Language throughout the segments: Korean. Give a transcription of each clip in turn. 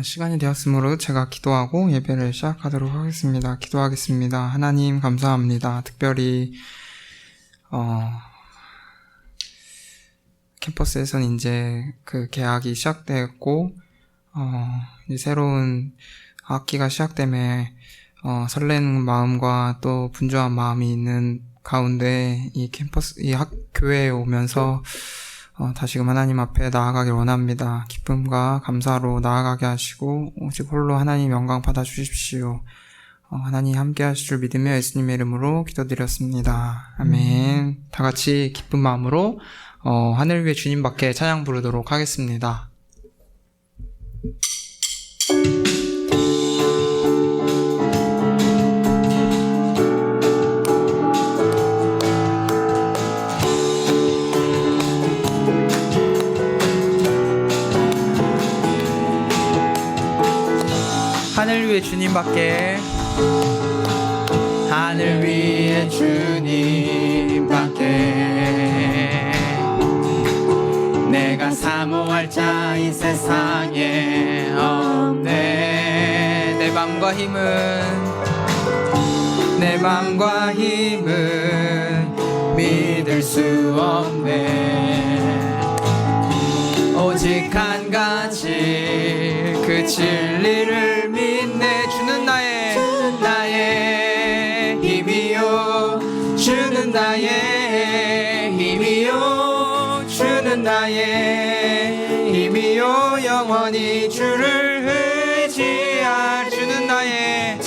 시간이 되었으므로 제가 기도하고 예배를 시작하도록 하겠습니다. 기도하겠습니다. 하나님 감사합니다. 특별히 캠퍼스에서는 이제 그 개학이 시작되었고 이제 새로운 학기가 시작되며 설레는 마음과 또 분주한 마음이 있는 가운데 이 교회에 오면서 다시금 하나님 앞에 나아가길 원합니다. 기쁨과 감사로 나아가게 하시고 오직 홀로 하나님 영광 받아 주십시오. 하나님 함께 하실 줄 믿으며 예수님의 이름으로 기도드렸습니다. 아멘. 다 같이 기쁜 마음으로 하늘 위에 주님밖에 찬양 부르도록 하겠습니다. 하늘 위에 주님밖에, 하늘 위에 주님밖에 내가 사모할 자 이 세상에 없네. 내 맘과 힘은 믿을 수 없네. 오직 한 가지 그 진리를 믿네. 주는 나의 힘이요, 주는 나의 힘이요, 주는 나의 힘이요. 영원히 주를 의지할 주는 나의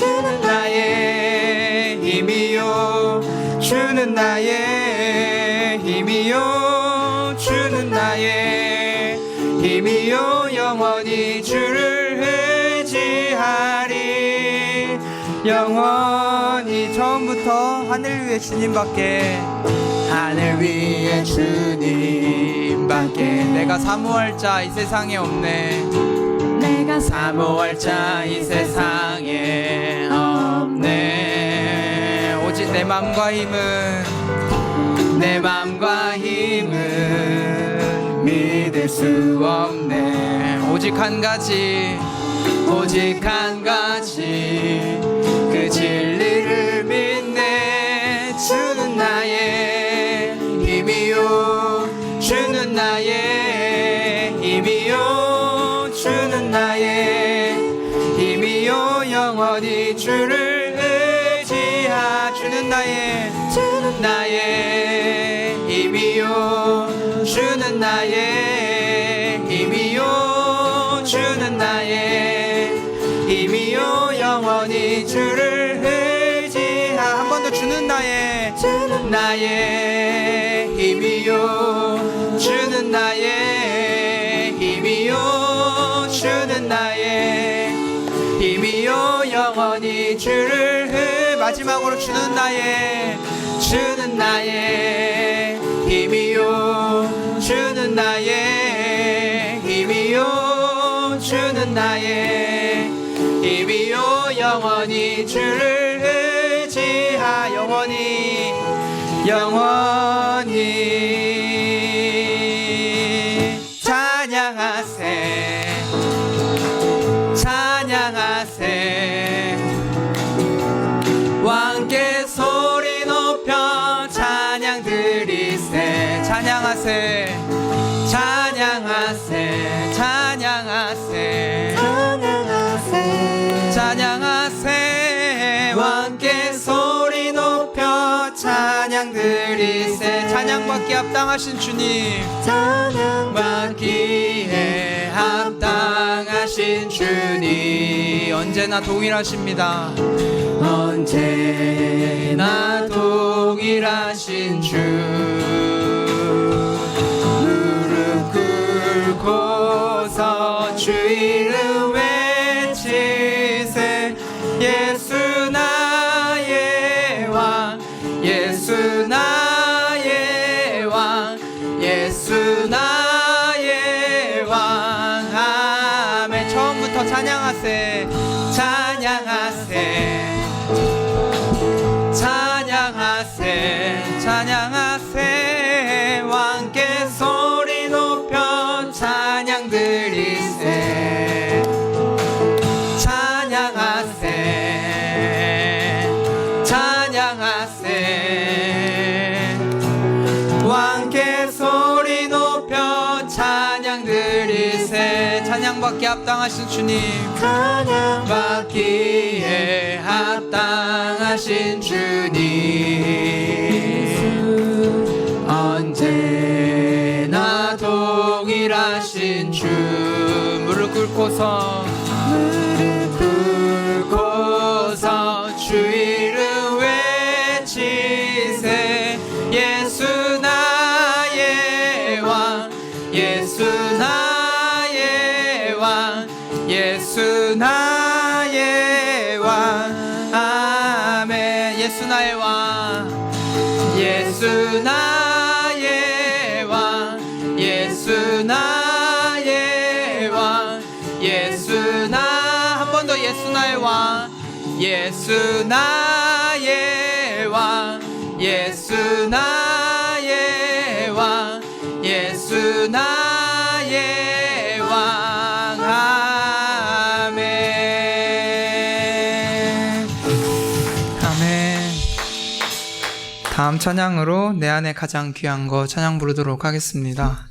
힘이요, 주는 나의 힘이요, 주는 나의 힘이요. 영원히 주를 의지하리. 영원히. 처음부터 하늘 위에 주님밖에, 하늘 위에 주님밖에 내가 사모할 자 이 세상에 없네. 내가 사모할 자 이 세상에 없네. 오직 내 맘과 힘은 믿을 수 없네. 오직 한 가지 그 진리를 믿네. 주는 나의 힘이요, 주는 나의 힘이요, 주는 나의 힘이요. 영원히 주를 의지하. 주는 나의 힘이요, 주는 나의 힘이요, 주는 나의 힘이요. 영원히 주를 의지하. 한 번 더. 주는 나의 힘이요, 주는 나의 힘이요, 주는 나의 힘이요. 영원히 주를 마지막으로 주는 나의 힘이요, 주는 나의 힘이요, 주는 나의 힘이요. 영원히 주를 의지하. 영원히 찬양하세 왕께 소리 높여 찬양 드리세. 찬양하세 왕께 소리 높여 찬양 드리세. 찬양받기에 합당하신 주님, 찬양받기에 합당하신 주님, 언제나 동일하십니다. 언제나 동일하신 주. 무릎 꿇고서 주 이름 외치세. 예수 나의 왕, 예수 나의 왕, 예수 나의 왕. 아멘. 처음부터 찬양하세. 찬양하세. 하세 왕께 소리 높여 찬양 드리세 찬양받기 합당하신 주님 찬양받기에 합당하신 주님 언제나 동일하신 주 무릎 꿇고서 주 이름 외치세 예수 나의 왕 예수 나의 왕 예수 나의 왕 아멘 예수 나의 왕 예수 나의 왕 예수 나의 왕 예수 나 한 번 더 예수 나의 왕 예수 나의 왕 예수 나의 왕 예수 나의 왕 아멘 아멘 다음 찬양으로 내 안에 가장 귀한 거 찬양 부르도록 하겠습니다.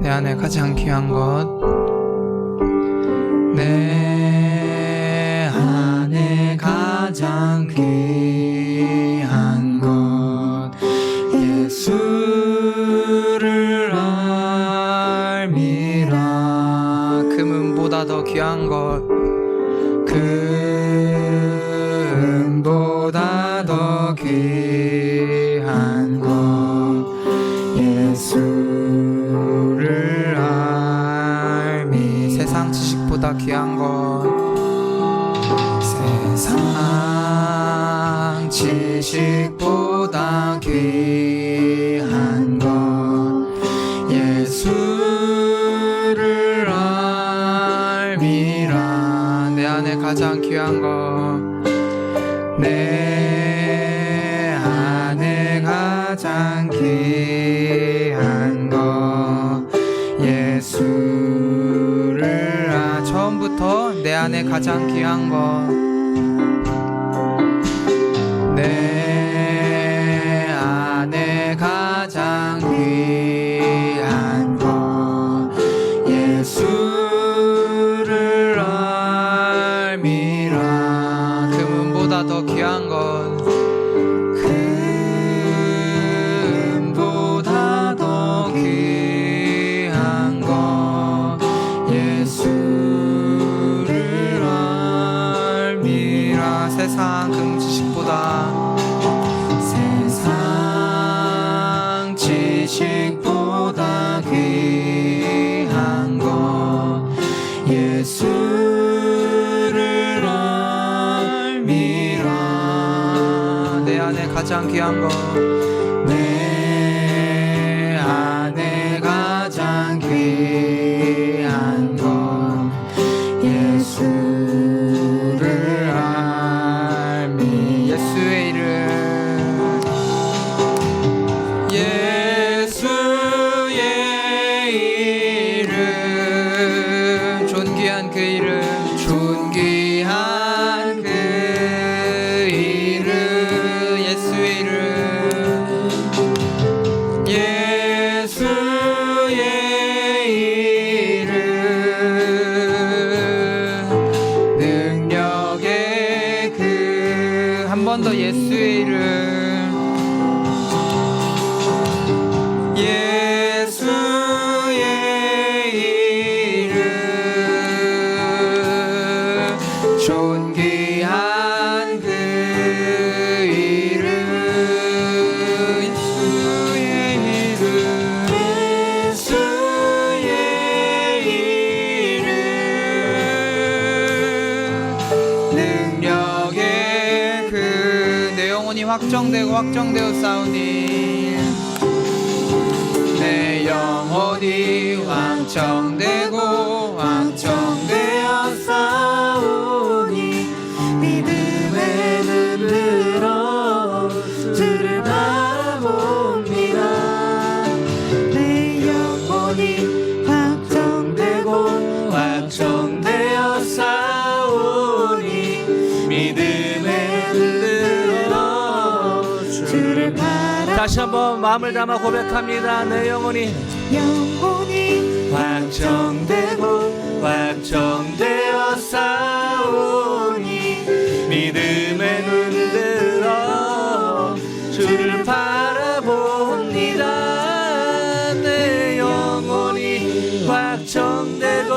내 안에 가장 귀한 것 내 안에 가장 귀한 것 예수를 알미라 금은보다 더 귀한 것 금보다 더 귀한 것 예수를 알미 세상 지식보다 귀한 것 세상 지식보다 귀한 것 예수를 알미라 내 안에 가장 귀한 것 내 안에 가장 귀한 것 예수를 처음부터 내 안에 가장 귀한 것 내 안에 가장 귀한 것 예수를 알미라 금은보다 더 귀한 것 금보다 더 귀한 것 예수를 알미라 세상 금지식보다 세상 지식보다 귀한 것 예수를 알미라 내 안에 가장 귀한 것 내 안에 가장 귀한 것 예수를 알미 예수의 이름 예수의 이름 존귀한 그 이름 존귀한 그 이름 예수의 이름 예수의 이름 능력의 그 한 번 더 예수의 이름 예수의 이름 존귀한 그 이름 예수의 이름 예수의 이름 능력의 그 내 영혼이 확정되고 확정되었사오니 내 영혼이 확정되고 확정되었사오니 믿음의 눈으로 주를 바라봅니다 주를 바라. 다시 한번 마음을 담아 고백합니다. 내 영혼이 확정되고 확정되어 싸우니 믿음의 눈 들어 주를 바라봅니다. 내 영혼이 확정되고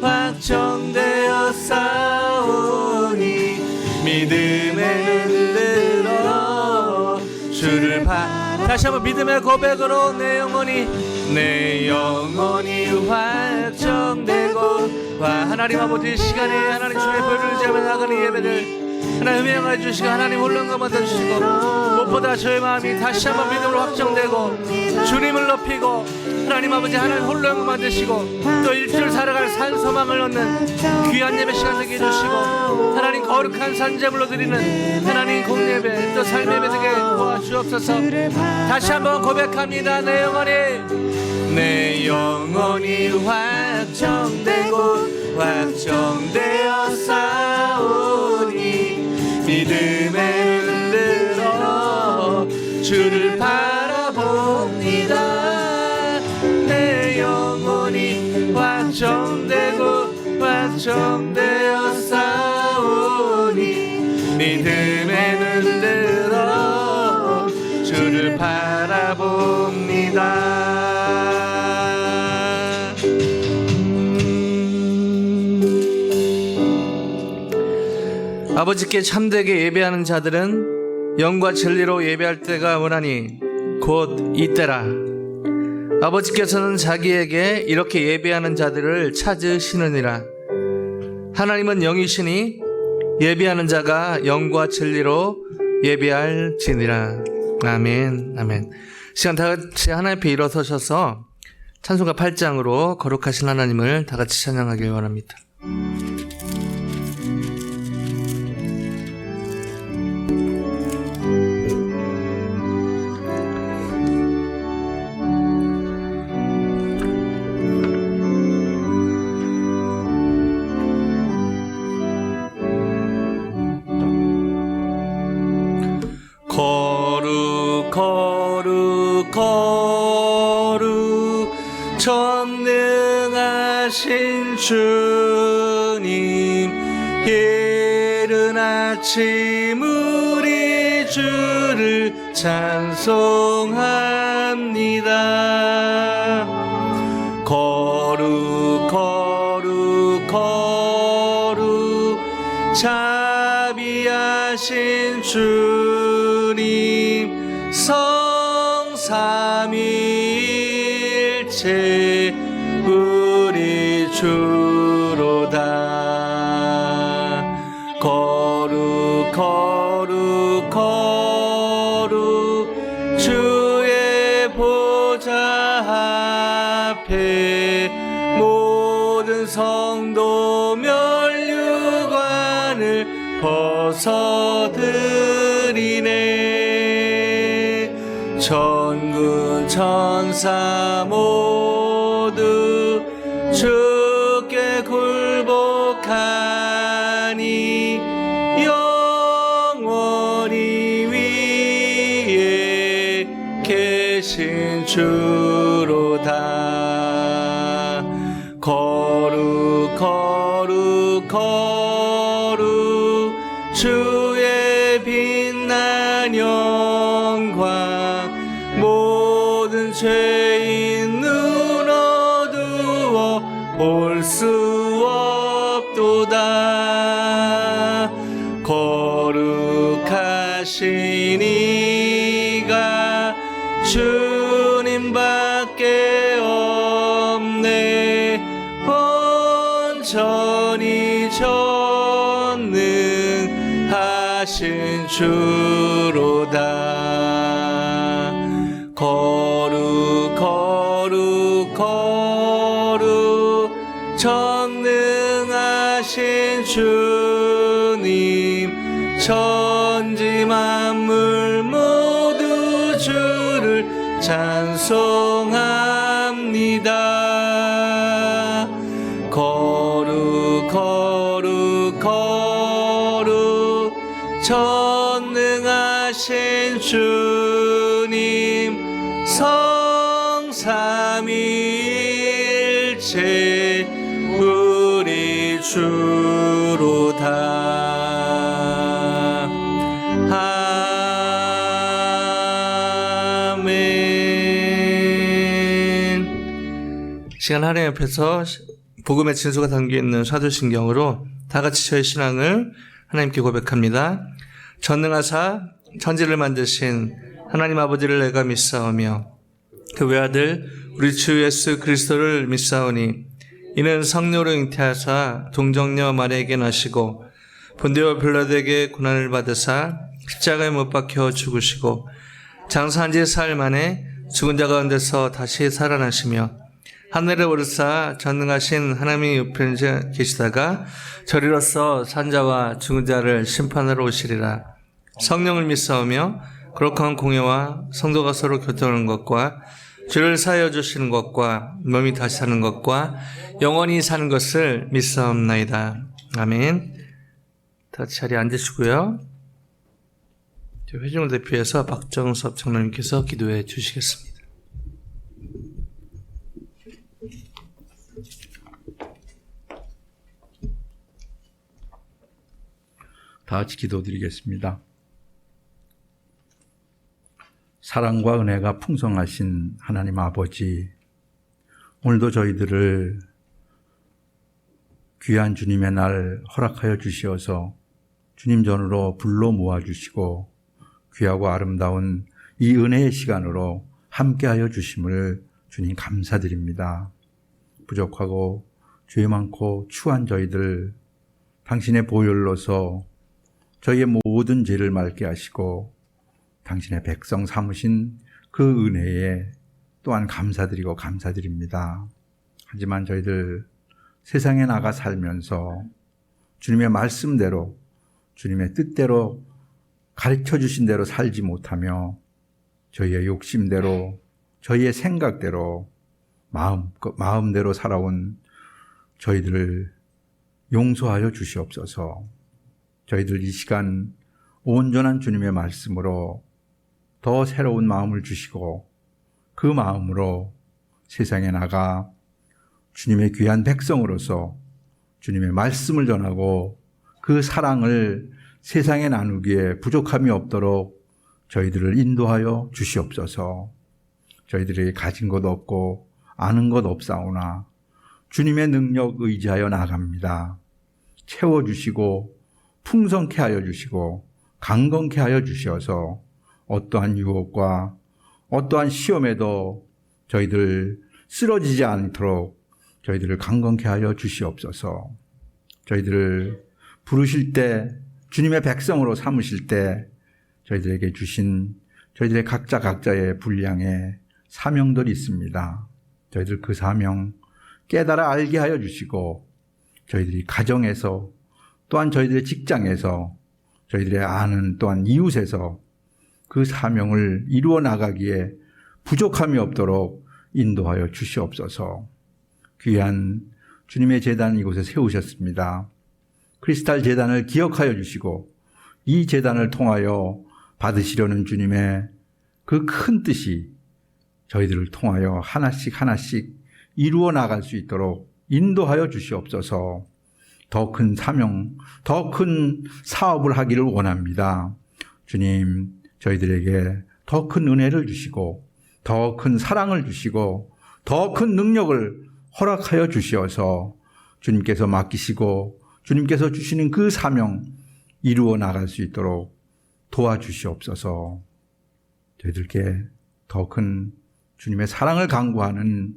확정되어 싸우니 믿음의 눈 들어 주를 다시 한번 믿음의 고백으로 내 영혼이 확정되고 하나님 아버지 시간에 하나님 주의 보혈을 의지하며 나가는 예배를 하나님 명하여 주시고 하나님 홀령감 받아주시고 무엇보다 저의 마음이 다시 한번 믿음으로 확정되고 주님을 높이고 하나님 아버지 하나님 홀령감 받으시고 또 일주일 살아갈 산 소망을 얻는 귀한 예배 시간 되게 해주시고 하나님 거룩한 산제물로 드리는 하나님 공예배 또 삶의 예배 되게 도와주옵소서. 다시 한번 고백합니다. 내 영혼이 확정되고 확정되어 싸우니 믿음의 눈 들어 주를 바라봅니다. 내 영혼이 확정되고 확정되어 싸우니 믿음의 눈 들어 주를 바라봅니다. 아버지께 참되게 예배하는 자들은 영과 진리로 예배할 때가 오나니 곧 이때라. 아버지께서는 자기에게 이렇게 예배하는 자들을 찾으시느니라. 하나님은 영이시니 예배하는 자가 영과 진리로 예배할지니라. 아멘. 아멘. 시간 다 같이 하나님 앞에 일어서셔서 찬송가 8장으로 거룩하신 하나님을 다 같이 찬양하길 원합니다. 거룩 거룩 거룩 전능하신 주님 이른 아침 우리 주를 찬송합니다. 거룩 거룩 거룩 자비하신 주님 성삼위일체 우리 주로다. 거룩 거룩 거룩 주의 보좌 앞에 모든 성도 면류관을 벗어드리네. 천군 천사 모두 주께 굴복하니 영원히 위에 계신 주로다. 거룩 거룩 거룩 주의 빛난 영광 모든 죄인 눈 어두워 볼 수 없도다. 거룩하신 이가 주님밖에 없네. 온전히 전능하신 주로다. 거룩 거룩 거룩 전능하신 주님 천지 만물 모두 주를 찬송합니다. 거룩 거룩 거룩 전능하신 주 성삼위일체 우리 주로다. 아멘. 시간 하나님 앞에서 복음의 진수가 담겨있는 사도신경으로 다같이 저의 신앙을 하나님께 고백합니다. 전능하사 천지를 만드신 하나님 아버지를 내가 믿사오며 그 외아들 우리 주 예수 그리스도를 믿사오니 이는 성령으로 잉태하사 동정녀 마리아에게 나시고 본디오 빌라도에게 고난을 받으사 십자가에 못 박혀 죽으시고 장사한 지 사흘 만에 죽은 자 가운데서 다시 살아나시며 하늘에 오르사 전능하신 하나님의 우편에 계시다가 저리로서 산자와 죽은 자를 심판하러 오시리라. 성령을 믿사오며 거룩한 공예와 성도가 서로 교통하는 것과 죄를 사하여 주시는 것과 몸이 다시 사는 것과 영원히 사는 것을 믿사옵나이다. 아멘. 다 자리에 앉으시고요. 회중을 대표해서 박정섭 장로님께서 기도해 주시겠습니다. 다 같이 기도드리겠습니다. 사랑과 은혜가 풍성하신 하나님 아버지, 오늘도 저희들을 귀한 주님의 날 허락하여 주시어서 주님 전으로 불러 모아주시고 귀하고 아름다운 이 은혜의 시간으로 함께하여 주심을 주님 감사드립니다. 부족하고 죄 많고 추한 저희들 당신의 보혈로서 저희의 모든 죄를 맑게 하시고 당신의 백성 삼으신 그 은혜에 또한 감사드리고 감사드립니다. 하지만 저희들 세상에 나가 살면서 주님의 말씀대로 주님의 뜻대로 가르쳐 주신 대로 살지 못하며 저희의 욕심대로 저희의 생각대로 마음대로 살아온 저희들을 용서하여 주시옵소서. 저희들 이 시간 온전한 주님의 말씀으로 더 새로운 마음을 주시고 그 마음으로 세상에 나가 주님의 귀한 백성으로서 주님의 말씀을 전하고 그 사랑을 세상에 나누기에 부족함이 없도록 저희들을 인도하여 주시옵소서. 저희들이 가진 것 없고 아는 것 없사오나 주님의 능력 의지하여 나갑니다. 채워주시고 풍성케 하여 주시고 강건케 하여 주시어서 어떠한 유혹과 어떠한 시험에도 저희들 쓰러지지 않도록 저희들을 강건케 하여 주시옵소서. 저희들을 부르실 때 주님의 백성으로 삼으실 때 저희들에게 주신 저희들의 각자의 분량의 사명들이 있습니다. 저희들 그 사명 깨달아 알게 하여 주시고 저희들이 가정에서 또한 저희들의 직장에서 저희들의 아는 또한 이웃에서 그 사명을 이루어 나가기에 부족함이 없도록 인도하여 주시옵소서. 귀한 주님의 제단 이곳에 세우셨습니다. 크리스탈 제단을 기억하여 주시고 이 제단을 통하여 받으시려는 주님의 그 큰 뜻이 저희들을 통하여 하나씩 이루어 나갈 수 있도록 인도하여 주시옵소서. 더 큰 사명, 더 큰 사업을 하기를 원합니다. 주님, 저희들에게 더 큰 은혜를 주시고 더 큰 사랑을 주시고 더 큰 능력을 허락하여 주시어서 주님께서 맡기시고 주님께서 주시는 그 사명 이루어 나갈 수 있도록 도와주시옵소서. 저희들께 더 큰 주님의 사랑을 강구하는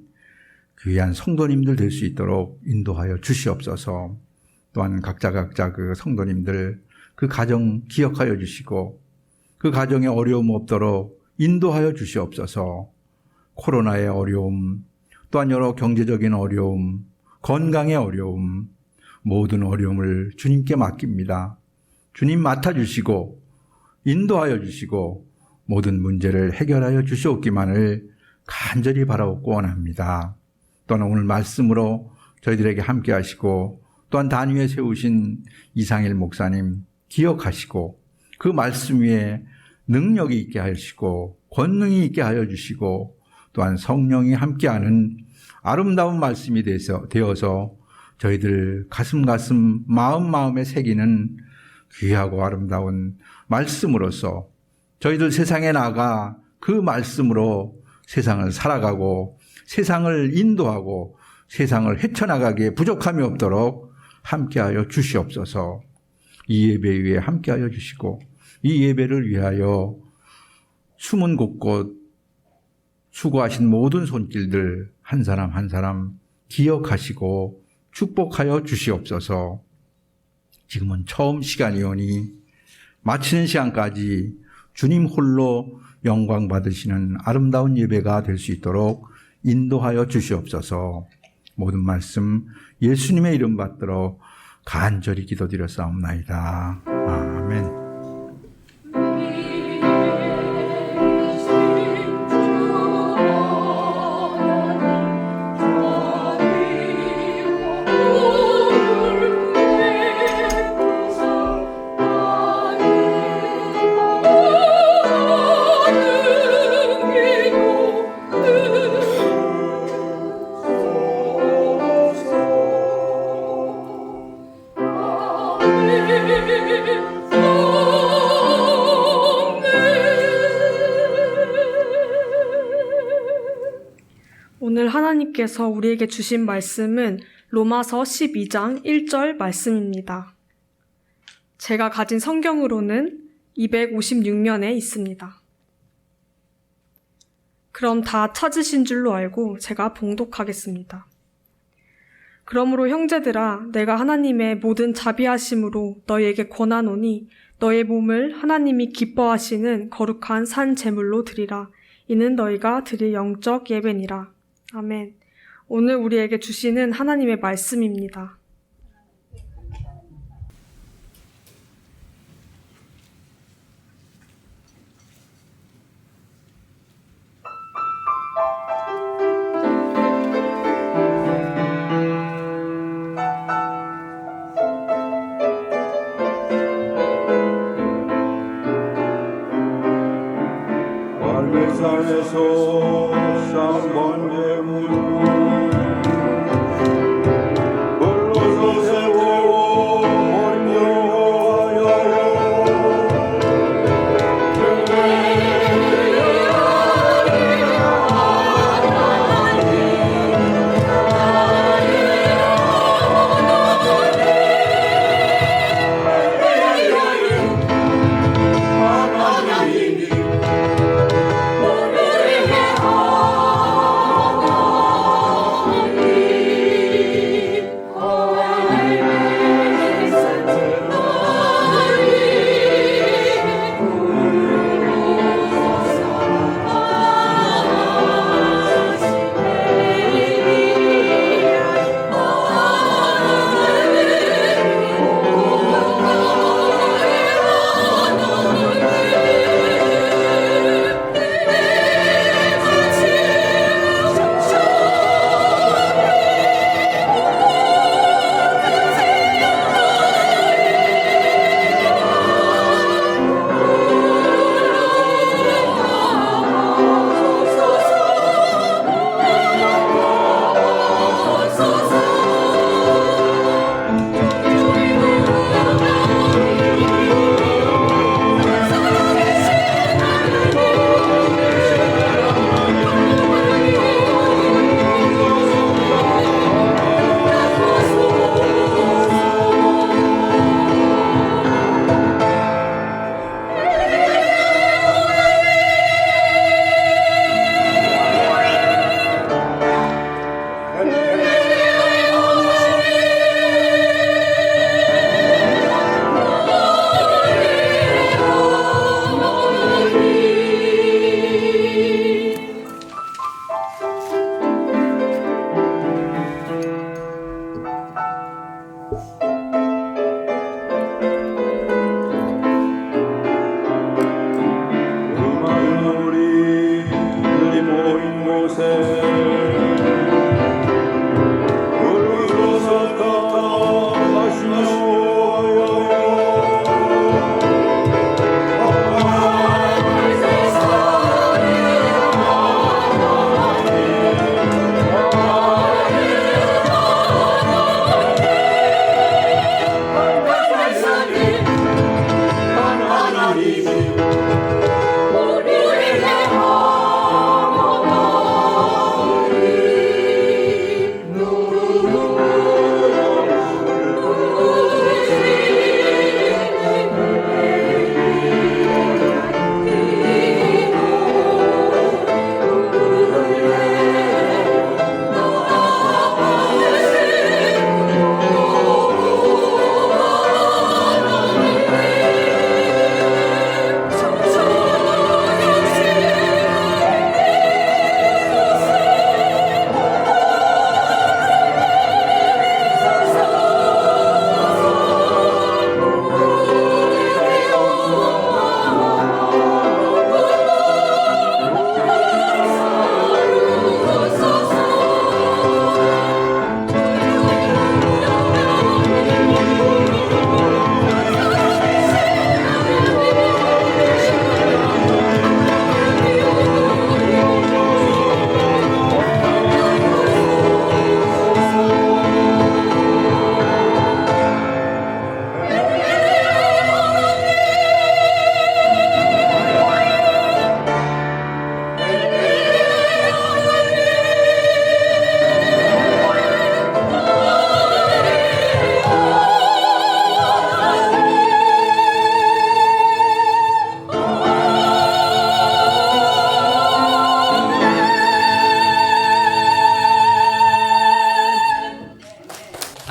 귀한 성도님들 될 수 있도록 인도하여 주시옵소서. 또한 각자 그 성도님들 그 가정 기억하여 주시고 그 가정에 어려움 없도록 인도하여 주시옵소서. 코로나의 어려움, 또한 여러 경제적인 어려움, 건강의 어려움, 모든 어려움을 주님께 맡깁니다. 주님 맡아주시고 인도하여 주시고 모든 문제를 해결하여 주시옵기만을 간절히 바라옵고 원합니다. 또한 오늘 말씀으로 저희들에게 함께 하시고 또한 단위에 세우신 이상일 목사님 기억하시고 그 말씀 위에 능력이 있게 하시고 권능이 있게 하여 주시고 또한 성령이 함께하는 아름다운 말씀이 되어서 저희들 가슴 마음에 새기는 귀하고 아름다운 말씀으로서 저희들 세상에 나가 그 말씀으로 세상을 살아가고 세상을 인도하고 세상을 헤쳐나가기에 부족함이 없도록 함께하여 주시옵소서. 이 예배 위에 함께하여 주시고 이 예배를 위하여 숨은 곳곳 수고하신 모든 손길들 한 사람 한 사람 기억하시고 축복하여 주시옵소서. 지금은 처음 시간이오니 마치는 시간까지 주님 홀로 영광 받으시는 아름다운 예배가 될 수 있도록 인도하여 주시옵소서. 모든 말씀 예수님의 이름 받들어 간절히 기도드렸사옵나이다. 아멘. 오늘 하나님께서 우리에게 주신 말씀은 로마서 12장 1절 말씀입니다. 제가 가진 성경으로는 256면에 있습니다. 그럼 다 찾으신 줄로 알고 제가 봉독하겠습니다. 그러므로 형제들아, 내가 하나님의 모든 자비하심으로 너희에게 권하노니 너의 몸을 하나님이 기뻐하시는 거룩한 산 제물로 드리라. 이는 너희가 드릴 영적 예배니라. 아멘. 오늘 우리에게 주시는 하나님의 말씀입니다. 산에서 쌍번째 문 걸로서 세워 번영하여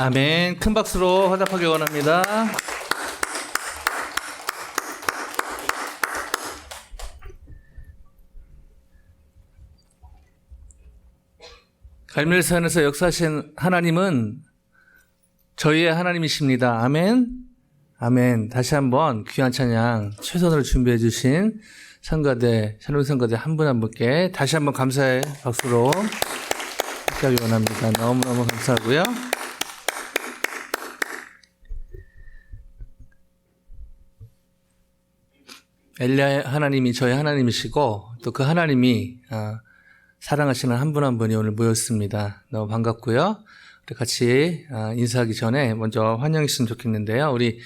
아멘. 큰 박수로 화답하기 원합니다. 갈멜산에서 역사하신 하나님은 저희의 하나님이십니다. 아멘. 아멘. 다시 한번 귀한 찬양 최선으로 준비해 주신 성가대, 새로운 성가대 한 분 한 분께 다시 한번 감사의 박수로 하기 원합니다. 너무너무 감사하고요. 엘리야 하나님이 저희 하나님이시고 또 그 하나님이 사랑하시는 한 분 한 분이 오늘 모였습니다. 너무 반갑고요. 우리 같이 인사하기 전에 먼저 환영했으면 좋겠는데요. 우리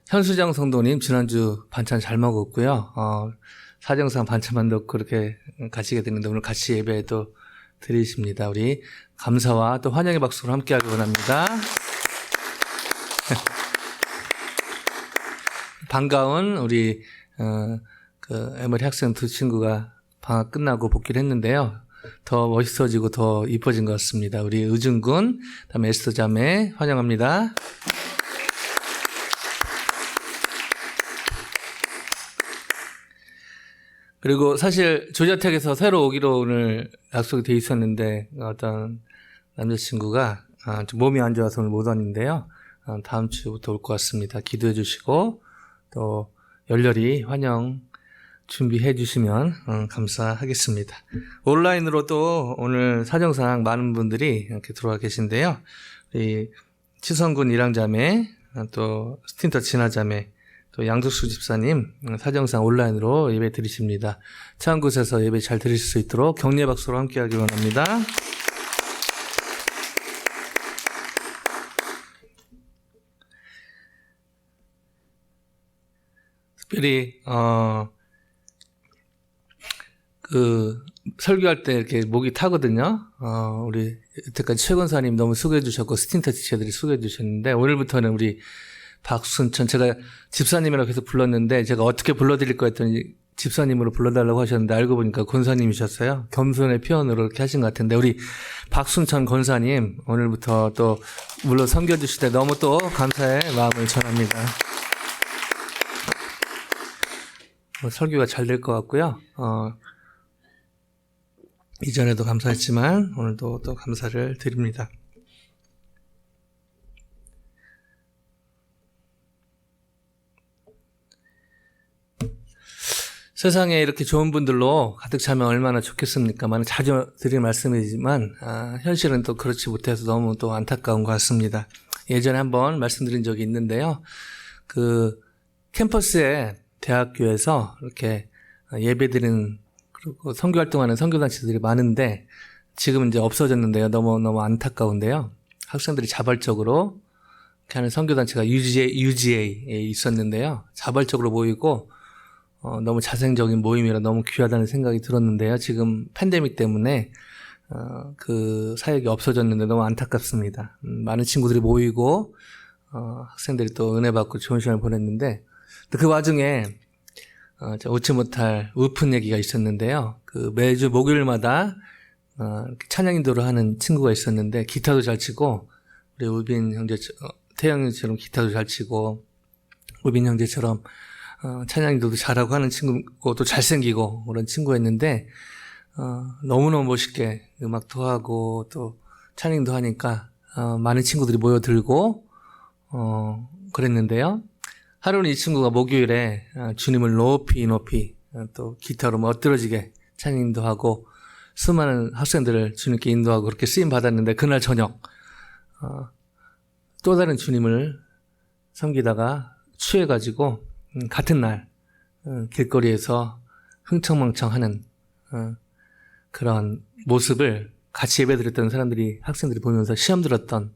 현수장 성도님 지난주 반찬 잘 먹었고요. 사정상 반찬만 넣고 그렇게 가시게 되는데 오늘 같이 예배도 드리십니다. 우리 감사와 또 환영의 박수로 함께하기 원합니다. 반가운 우리 그 에머리 학생 두 친구가 방학 끝나고 복귀를 했는데요. 더 멋있어지고 더 이뻐진 것 같습니다. 우리 의준군, 그다음에 에스더 자매 환영합니다. 그리고 사실 조자택에서 새로 오기로 오늘 약속이 돼 있었는데 어떤 남자친구가 좀 몸이 안 좋아서 오늘 못 왔는데요. 다음 주부터 올 것 같습니다. 기도해 주시고 또 열렬히 환영 준비해 주시면 감사하겠습니다. 온라인으로도 오늘 사정상 많은 분들이 이렇게 들어와 계신데요. 우리 치성군 일항자매, 또 스틴터 진화자매, 또 양석수 집사님 사정상 온라인으로 예배 드리십니다. 처한 곳에서 예배 잘 드릴 수 있도록 격려의 박수로 함께하기 원합니다. 특별히 그 설교할 때 이렇게 목이 타거든요. 우리 여태까지 최건사님 너무 수고해 주셨고 스틴터 지체들이 수고해 주셨는데 오늘부터는 우리 박순천, 제가 집사님이라고 해서 불렀는데 제가 어떻게 불러드릴 거 했더니 집사님으로 불러달라고 하셨는데 알고 보니까 권사님이셨어요. 겸손의 표현으로 이렇게 하신 것 같은데 우리 박순천 권사님 오늘부터 또 물론 섬겨주실 때 너무 또 감사의 마음을 전합니다. 설교가 잘 될 것 같고요. 이전에도 감사했지만 오늘도 또 감사를 드립니다. 세상에 이렇게 좋은 분들로 가득 차면 얼마나 좋겠습니까만 자주 드릴 말씀이지만 현실은 또 그렇지 못해서 너무 또 안타까운 것 같습니다. 예전에 한번 말씀드린 적이 있는데요. 그 캠퍼스에 대학교에서 이렇게 예배드리는 그리고 선교활동하는 선교단체들이 많은데 지금은 이제 없어졌는데요. 너무 안타까운데요. 학생들이 자발적으로 이렇게 하는 선교단체가 UGA에 있었는데요. 자발적으로 모이고 너무 자생적인 모임이라 너무 귀하다는 생각이 들었는데요. 지금 팬데믹 때문에 그 사역이 없어졌는데 너무 안타깝습니다. 많은 친구들이 모이고 학생들이 또 은혜 받고 좋은 시간을 보냈는데 그 와중에 웃지 못할 우픈 얘기가 있었는데요. 그 매주 목요일마다 찬양 인도를 하는 친구가 있었는데 기타도 잘 치고 우리 우빈 형제, 태영 형제처럼 기타도 잘 치고 우빈 형제처럼 찬양 인도도 잘하고 하는 친구고 또 잘생기고 그런 친구였는데 너무너무 멋있게 음악도 하고 또 찬양도 하니까 많은 친구들이 모여들고 그랬는데요. 하루는 이 친구가 목요일에 주님을 높이 또 기타로 멋들어지게 찬양도 하고 수많은 학생들을 주님께 인도하고 그렇게 쓰임 받았는데 그날 저녁 또 다른 주님을 섬기다가 취해가지고 같은 날 길거리에서 흥청망청하는 그런 모습을 같이 예배드렸던 사람들이 학생들이 보면서 시험 들었던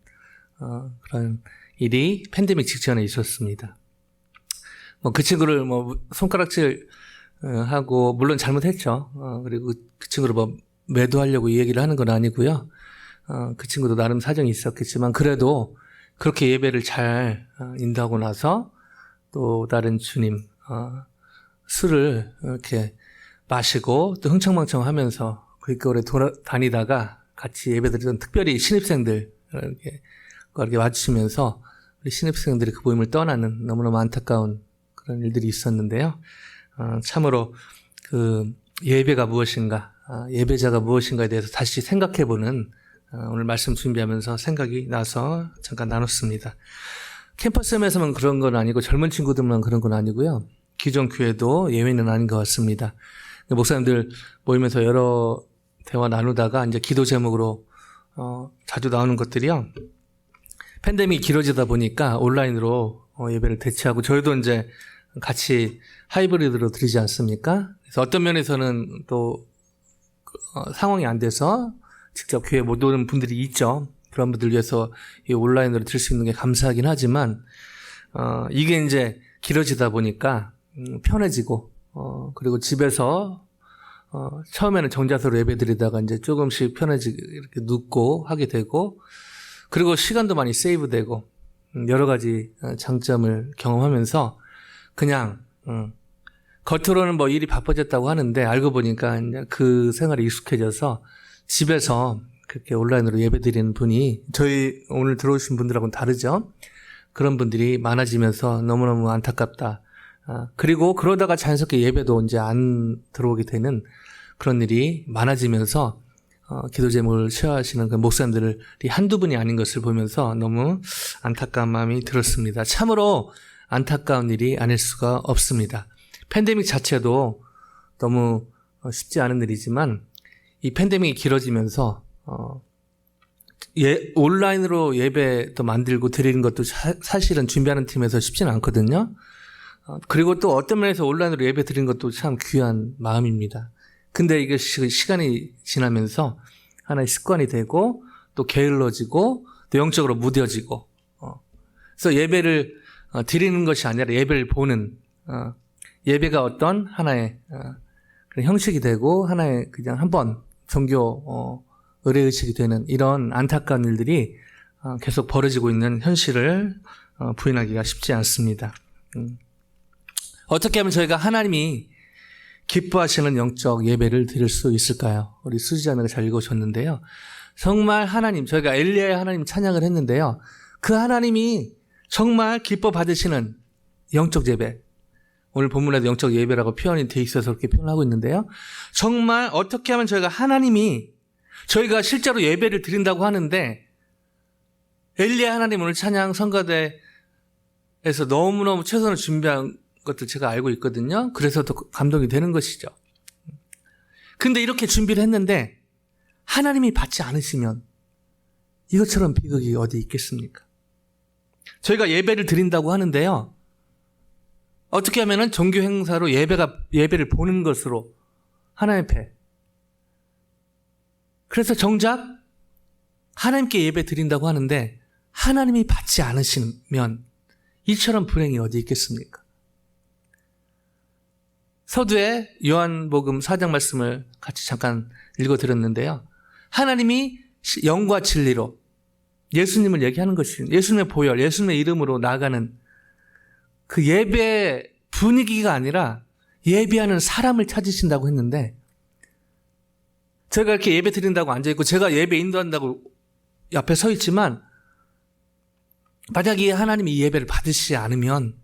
그런 일이 팬데믹 직전에 있었습니다. 그 친구를 손가락질 하고 물론 잘못했죠. 그리고 그 친구를 매도하려고 이 얘기를 하는 건 아니고요. 그 친구도 나름 사정이 있었겠지만 그래도 그렇게 예배를 잘 인도하고 나서 또 다른 주님 술을 이렇게 마시고 또 흥청망청하면서 길거리에 다니다가 같이 예배드리던 특별히 신입생들 이렇게 이렇게 와주시면서 우리 신입생들이 그 모임을 떠나는 너무너무 안타까운 그런 일들이 있었는데요. 참으로 그 예배가 무엇인가, 예배자가 무엇인가에 대해서 다시 생각해보는 오늘 말씀 준비하면서 생각이 나서 잠깐 나눴습니다. 캠퍼스에서만 그런 건 아니고 젊은 친구들만 그런 건 아니고요. 기존 교회도 예외는 아닌 것 같습니다. 목사님들 모이면서 여러 대화 나누다가 이제 기도 제목으로 자주 나오는 것들이요. 팬데믹이 길어지다 보니까 온라인으로 예배를 대체하고 저희도 이제 같이 하이브리드로 드리지 않습니까? 그래서 어떤 면에서는 또 상황이 안 돼서 직접 교회 못 오는 분들이 있죠. 그런 분들 위해서 이 온라인으로 드릴 수 있는 게 감사하긴 하지만 이게 이제 길어지다 보니까 편해지고 그리고 집에서 처음에는 정자세로 예배드리다가 이제 조금씩 편해지게 이렇게 눕고 하게 되고 그리고 시간도 많이 세이브되고 여러 가지 장점을 경험하면서 그냥 겉으로는 뭐 일이 바빠졌다고 하는데 알고 보니까 이제 그 생활에 익숙해져서 집에서 그렇게 온라인으로 예배드리는 분이 저희 오늘 들어오신 분들하고는 다르죠. 그런 분들이 많아지면서 너무너무 안타깝다. 그리고 그러다가 자연스럽게 예배도 이제 안 들어오게 되는 그런 일이 많아지면서 기도 제목을 취하시는 그 목사님들이 한두 분이 아닌 것을 보면서 너무 안타까운 마음이 들었습니다. 참으로 안타까운 일이 아닐 수가 없습니다. 팬데믹 자체도 너무 쉽지 않은 일이지만 이 팬데믹이 길어지면서 온라인으로 예배도 만들고 드리는 것도 사실은 준비하는 팀에서 쉽지는 않거든요. 그리고 또 어떤 면에서 온라인으로 예배 드리는 것도 참 귀한 마음입니다. 근데 이게 시간이 지나면서 하나의 습관이 되고 또 게을러지고 또 영적으로 무뎌지고 그래서 예배를 드리는 것이 아니라 예배를 보는 예배가 어떤 하나의 그런 형식이 되고 하나의 그냥 한번 종교 의례의식이 되는 이런 안타까운 일들이 계속 벌어지고 있는 현실을 부인하기가 쉽지 않습니다. 어떻게 하면 저희가 하나님이 기뻐하시는 영적 예배를 드릴 수 있을까요? 우리 수지자매가 잘 읽어줬는데요. 정말 하나님, 저희가 엘리야의 하나님 찬양을 했는데요. 그 하나님이 정말 기뻐 받으시는 영적 예배. 오늘 본문에도 영적 예배라고 표현이 돼 있어서 그렇게 표현하고 있는데요. 정말 어떻게 하면 저희가 저희가 실제로 예배를 드린다고 하는데 엘리야 하나님 오늘 찬양 성가대에서 너무너무 최선을 준비한 것들 제가 알고 있거든요. 그래서 더 감동이 되는 것이죠. 근데 이렇게 준비를 했는데 하나님이 받지 않으시면 이것처럼 비극이 어디 있겠습니까? 저희가 예배를 드린다고 하는데요. 어떻게 하면은 종교 행사로 예배를 보는 것으로 하나님 앞에. 그래서 정작 하나님께 예배 드린다고 하는데 하나님이 받지 않으시면 이처럼 불행이 어디 있겠습니까? 서두에 요한복음 4장 말씀을 같이 잠깐 읽어드렸는데요. 하나님이 영과 진리로 예수님을 얘기하는 것이 예수님의 보혈, 예수님의 이름으로 나아가는 그 예배 분위기가 아니라 예배하는 사람을 찾으신다고 했는데 제가 이렇게 예배 드린다고 앉아있고 제가 예배 인도한다고 옆에 서 있지만 만약에 하나님이 이 예배를 받으시지 않으면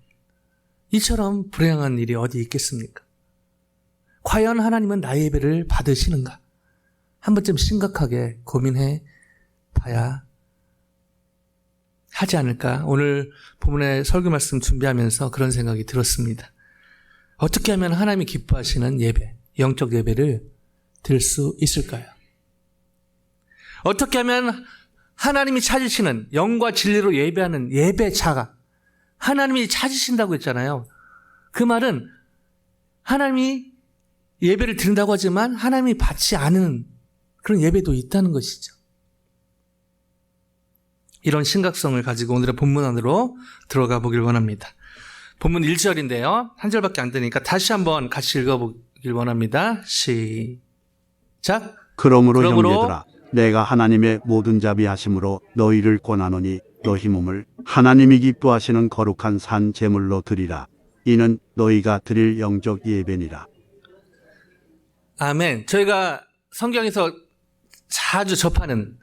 이처럼 불행한 일이 어디 있겠습니까? 과연 하나님은 나의 예배를 받으시는가? 한 번쯤 심각하게 고민해 봐야 하지 않을까? 오늘 본문의 설교 말씀 준비하면서 그런 생각이 들었습니다. 어떻게 하면 하나님이 기뻐하시는 예배, 영적 예배를 드릴 수 있을까요? 어떻게 하면 하나님이 찾으시는 영과 진리로 예배하는 예배자가 하나님이 찾으신다고 했잖아요. 그 말은 하나님이 예배를 드린다고 하지만 하나님이 받지 않은 그런 예배도 있다는 것이죠. 이런 심각성을 가지고 오늘의 본문 안으로 들어가 보길 원합니다. 본문 1절인데요. 한 절밖에 안 되니까 다시 한번 같이 읽어보길 원합니다. 시작. 그러므로 형제들아 내가 하나님의 모든 자비하심으로 너희를 권하노니 너희 몸을 하나님이 기뻐하시는 거룩한 산 제물로 드리라. 이는 너희가 드릴 영적 예배니라. 저희가 성경에서 자주 접하는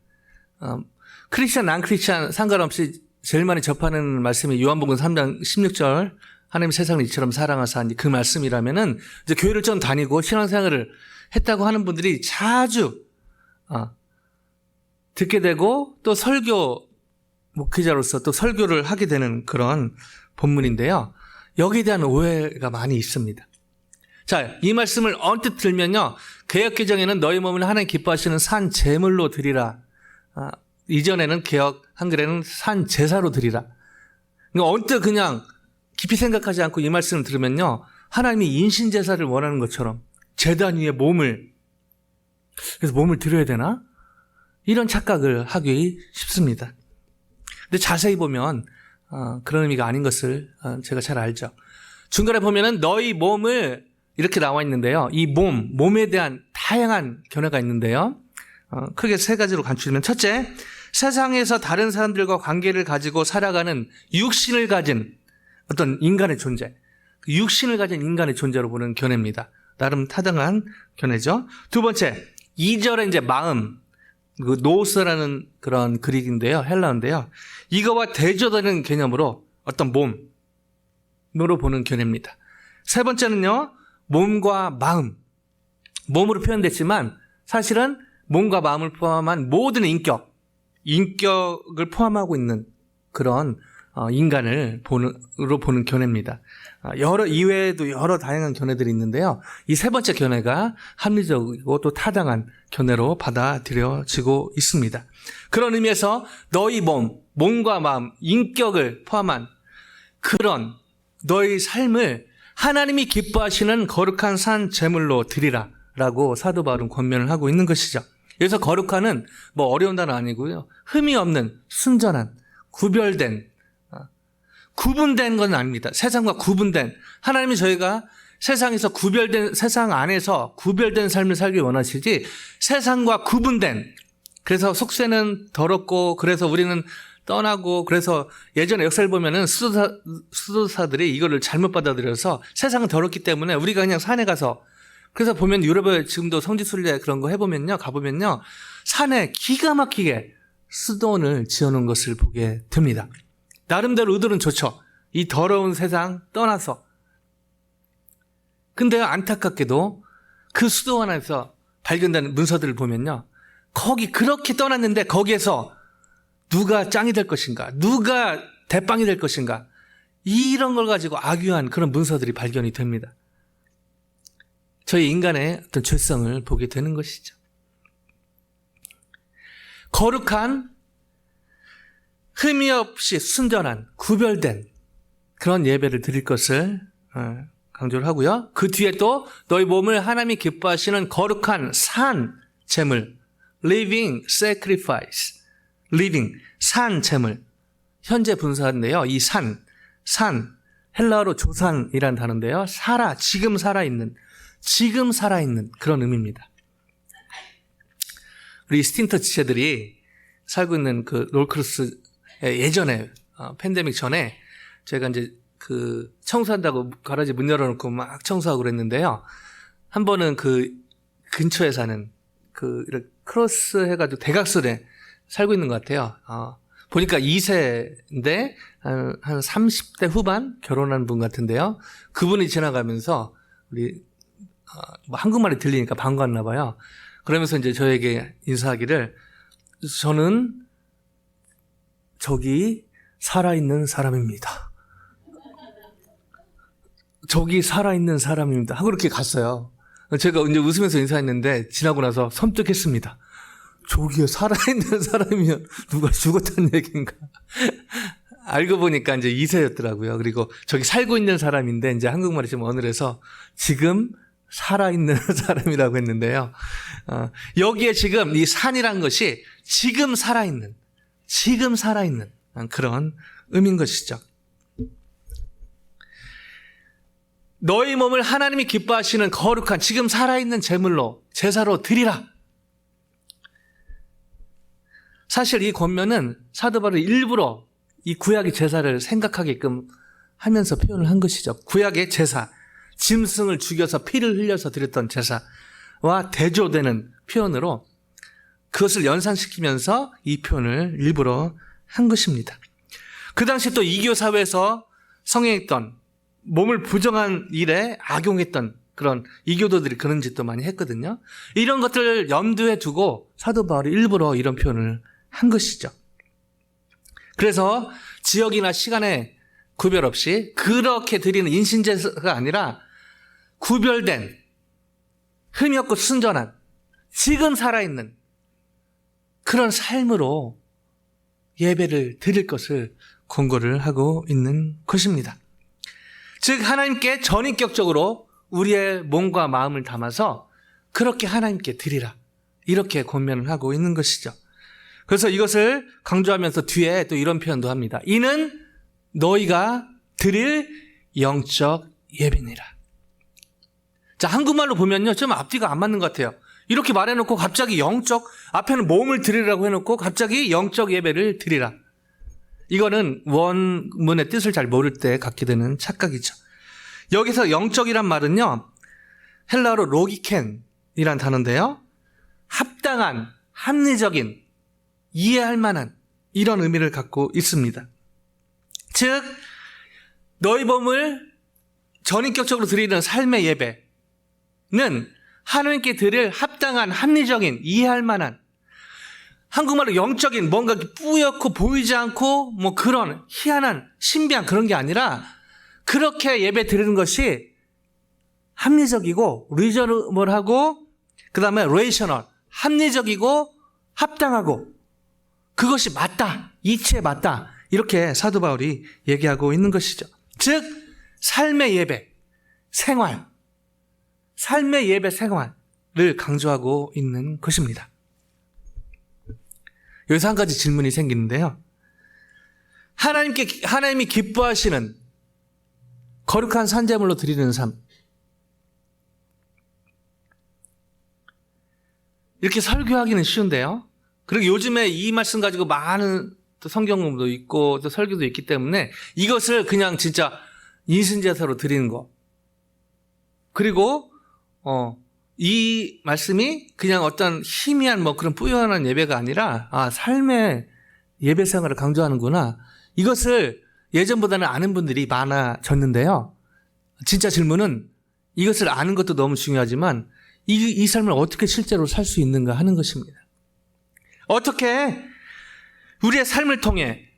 크리스찬, 난 크리스찬 상관없이 제일 많이 접하는 말씀이 요한복음 3장 16절 하나님 세상을 이처럼 사랑하사 그 말씀이라면은 이제 교회를 좀 다니고 신앙생활을 했다고 하는 분들이 자주 듣게 되고 또 설교 목회자로서 또 설교를 하게 되는 그런 본문인데요. 여기에 대한 오해가 많이 있습니다. 자, 이 말씀을 언뜻 들면요. 개역개정에는 너희 몸을 하나님 기뻐하시는 산 제물로 드리라. 이전에는 개역 한글에는 산 제사로 드리라. 그러니까 언뜻 그냥 깊이 생각하지 않고 이 말씀을 들으면요. 하나님이 인신제사를 원하는 것처럼 제단 위에 그래서 몸을 드려야 되나? 이런 착각을 하기 쉽습니다. 근데 자세히 보면 그런 의미가 아닌 것을 제가 잘 알죠. 중간에 보면은 너희 몸을 이렇게 나와 있는데요. 이 몸에 대한 다양한 견해가 있는데요. 크게 세 가지로 간추리면 첫째, 세상에서 다른 사람들과 관계를 가지고 살아가는 육신을 가진 어떤 인간의 존재, 육신을 가진 인간의 존재로 보는 견해입니다. 나름 타당한 견해죠. 두 번째, 2절에 이제 마음, 그 노스라는 그런 그릭인데요. 헬라어인데요. 이거와 대조되는 개념으로 어떤 몸으로 보는 견해입니다. 세 번째는요. 몸과 마음. 몸으로 표현됐지만 사실은 몸과 마음을 포함한 모든 인격을 포함하고 있는 그런 인간을 보는 견해입니다. 이외에도 여러 다양한 견해들이 있는데요. 이 세 번째 견해가 합리적이고 또 타당한 견해로 받아들여지고 있습니다. 그런 의미에서 너희 몸과 마음, 인격을 포함한 그런 너희 삶을 하나님이 기뻐하시는 거룩한 산 제물로 드리라 라고 사도 바울은 권면을 하고 있는 것이죠. 여기서 거룩한은 뭐 어려운 단어 아니고요. 흠이 없는, 순전한, 구분된 건 아닙니다. 세상과 구분된. 하나님이 저희가 세상에서 세상 안에서 구별된 삶을 살기 원하시지 세상과 구분된. 그래서 속세는 더럽고 그래서 우리는 떠나고 그래서 예전에 역사를 보면은 수도사들이 이거를 잘못 받아들여서 세상은 더럽기 때문에 우리가 그냥 산에 가서 그래서 보면 유럽에 지금도 성지순례 그런 거 해보면요. 가보면요. 산에 기가 막히게 수도원을 지어놓은 것을 보게 됩니다. 나름대로 의도는 좋죠. 이 더러운 세상 떠나서. 근데 안타깝게도 그 수도원 안에서 발견되는 문서들을 보면요. 거기 그렇게 떠났는데 거기에서 누가 짱이 될 것인가, 누가 대빵이 될 것인가, 이런 걸 가지고 악유한 그런 문서들이 발견이 됩니다. 저희 인간의 어떤 죄성을 보게 되는 것이죠. 거룩한, 흠이 없이 순전한, 구별된 그런 예배를 드릴 것을 강조를 하고요. 그 뒤에 또 너희 몸을 하나님이 기뻐하시는 거룩한 산 제물, living sacrifice, living, 산 제물. 현재 분사인데요. 이 산, 헬라어로 조산이라는 단어인데요. 지금 살아있는 그런 의미입니다. 우리 스틴터 지체들이 살고 있는 그 롤크루스 예전에 팬데믹 전에 제가 이제 그 청소한다고 가라지 문 열어놓고 막 청소하고 그랬는데요. 한 번은 그 근처에 사는 이렇게 크로스 해가지고 대각선에 살고 있는 것 같아요. 보니까 2세인데 한 30대 후반 결혼한 분 같은데요. 그분이 지나가면서 우리 뭐 한국말이 들리니까 반가웠나 봐요. 그러면서 이제 저에게 인사하기를 저는 저기 살아있는 사람입니다. 저기 살아있는 사람입니다. 하고 이렇게 갔어요. 제가 이제 웃으면서 인사했는데 지나고 나서 섬뜩했습니다. 저기에 살아있는 사람이면 누가 죽었다는 얘기인가? 알고 보니까 이제 2세였더라고요. 그리고 저기 살고 있는 사람인데 이제 한국말이 좀 어눌해서 지금 살아있는 사람이라고 했는데요. 여기에 지금 이 산이란 것이 지금 살아있는 그런 의미인 것이죠. 너희 몸을 하나님이 기뻐하시는 거룩한 지금 살아있는 제사로 드리라. 사실 이 권면은 사도 바울이 일부러 이 구약의 제사를 생각하게끔 하면서 표현을 한 것이죠. 구약의 제사, 짐승을 죽여서 피를 흘려서 드렸던 제사와 대조되는 표현으로 그것을 연상시키면서 이 표현을 일부러 한 것입니다. 그 당시 또 이교 사회에서 성행했던, 몸을 부정한 일에 악용했던 그런 이교도들이 그런 짓도 많이 했거든요. 이런 것들을 염두에 두고 사도 바울이 일부러 이런 표현을 한 것이죠. 그래서 지역이나 시간에 구별 없이 그렇게 드리는 인신제사가 아니라 구별된, 흠이 없고 순전한, 지금 살아있는 그런 삶으로 예배를 드릴 것을 권고를 하고 있는 것입니다. 즉 하나님께 전인격적으로 우리의 몸과 마음을 담아서 그렇게 하나님께 드리라, 이렇게 권면을 하고 있는 것이죠. 그래서 이것을 강조하면서 뒤에 또 이런 표현도 합니다. 이는 너희가 드릴 영적 예배니라. 자, 한국말로 보면요, 좀 앞뒤가 안 맞는 것 같아요. 이렇게 말해놓고 갑자기 영적, 앞에는 몸을 드리라고 해놓고 갑자기 영적 예배를 드리라. 이거는 원문의 뜻을 잘 모를 때 갖게 되는 착각이죠. 여기서 영적이란 말은요, 헬라어로 로기켄이란 단어인데요, 합당한, 합리적인, 이해할 만한 이런 의미를 갖고 있습니다. 즉 너희 몸을 전인격적으로 드리는 삶의 예배는 하나님께 드릴 합당한, 합리적인, 이해할 만한, 한국말로 영적인, 뭔가 뿌옇고 보이지 않고 뭐 그런 희한한, 신비한 그런 게 아니라 그렇게 예배 드리는 것이 합리적이고 리저너블하고 그 다음에 레이셔널, 합리적이고 합당하고 그것이 맞다, 이치에 맞다, 이렇게 사도 바울이 얘기하고 있는 것이죠. 즉 삶의 예배, 생활, 삶의 예배 생활을 강조하고 있는 것입니다. 여기서 한 가지 질문이 생기는데요. 하나님이 기뻐하시는 거룩한 산제물로 드리는 삶, 이렇게 설교하기는 쉬운데요. 그리고 요즘에 이 말씀 가지고 많은 또 성경도 있고 또 설교도 있기 때문에 이것을 그냥 진짜 인신제사로 드리는 거, 그리고 이 말씀이 그냥 어떤 희미한 뭐 그런 뿌연한 예배가 아니라 삶의 예배 생활을 강조하는구나, 이것을 예전보다는 아는 분들이 많아졌는데요. 진짜 질문은 이것을 아는 것도 너무 중요하지만 이 삶을 어떻게 실제로 살 수 있는가 하는 것입니다. 어떻게 우리의 삶을 통해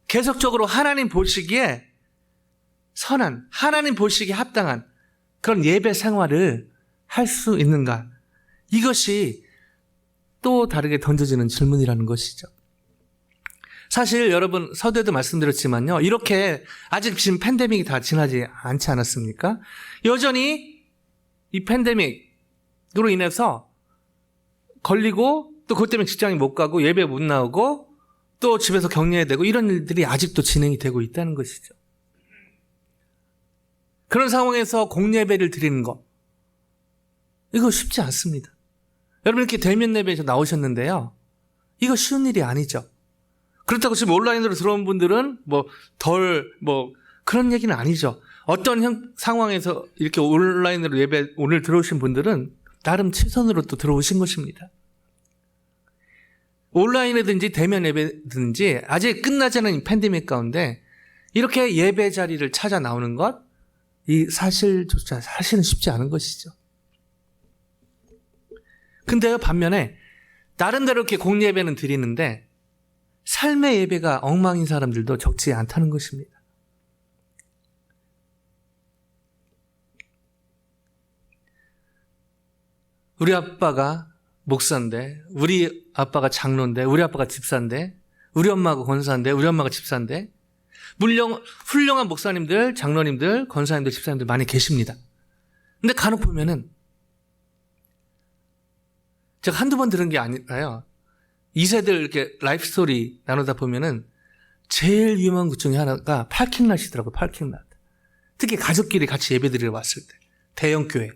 계속적으로 하나님 보시기에 선한, 하나님 보시기에 합당한 그런 예배 생활을 할 수 있는가, 이것이 또 다르게 던져지는 질문이라는 것이죠. 사실 여러분 서두에도 말씀드렸지만요, 이렇게 아직 지금 팬데믹이 다 지나지 않지 않았습니까? 여전히 이 팬데믹으로 인해서 걸리고 또 그것 때문에 직장에 못 가고 예배 못 나오고 또 집에서 격려해야 되고 이런 일들이 아직도 진행이 되고 있다는 것이죠. 그런 상황에서 공예배를 드리는 것, 이거 쉽지 않습니다. 여러분 이렇게 대면 예배에서 나오셨는데요, 이거 쉬운 일이 아니죠. 그렇다고 지금 온라인으로 들어온 분들은 그런 얘기는 아니죠. 어떤 상황에서 이렇게 온라인으로 예배 오늘 들어오신 분들은 나름 최선으로 또 들어오신 것입니다. 온라인이든지 대면 예배든지 아직 끝나지 않은 팬데믹 가운데 이렇게 예배 자리를 찾아 나오는 것, 이 사실조차 사실은 쉽지 않은 것이죠. 근데요, 반면에 나름대로 이렇게 공예배는 드리는데 삶의 예배가 엉망인 사람들도 적지 않다는 것입니다. 우리 아빠가 목사인데, 우리 아빠가 장로인데, 우리 아빠가 집사인데, 우리 엄마가 권사인데, 우리 엄마가 집사인데, 물론 훌륭한 목사님들, 장로님들, 권사님들, 집사님들 많이 계십니다. 근데 간혹 보면은 제가 한두 번 들은 게 아니라요, 2세들 이렇게 라이프 스토리 나누다 보면은 제일 위험한 것 중에 하나가 파킹랏이더라고요. 파킹랏. 특히 가족끼리 같이 예배드리러 왔을 때, 대형 교회.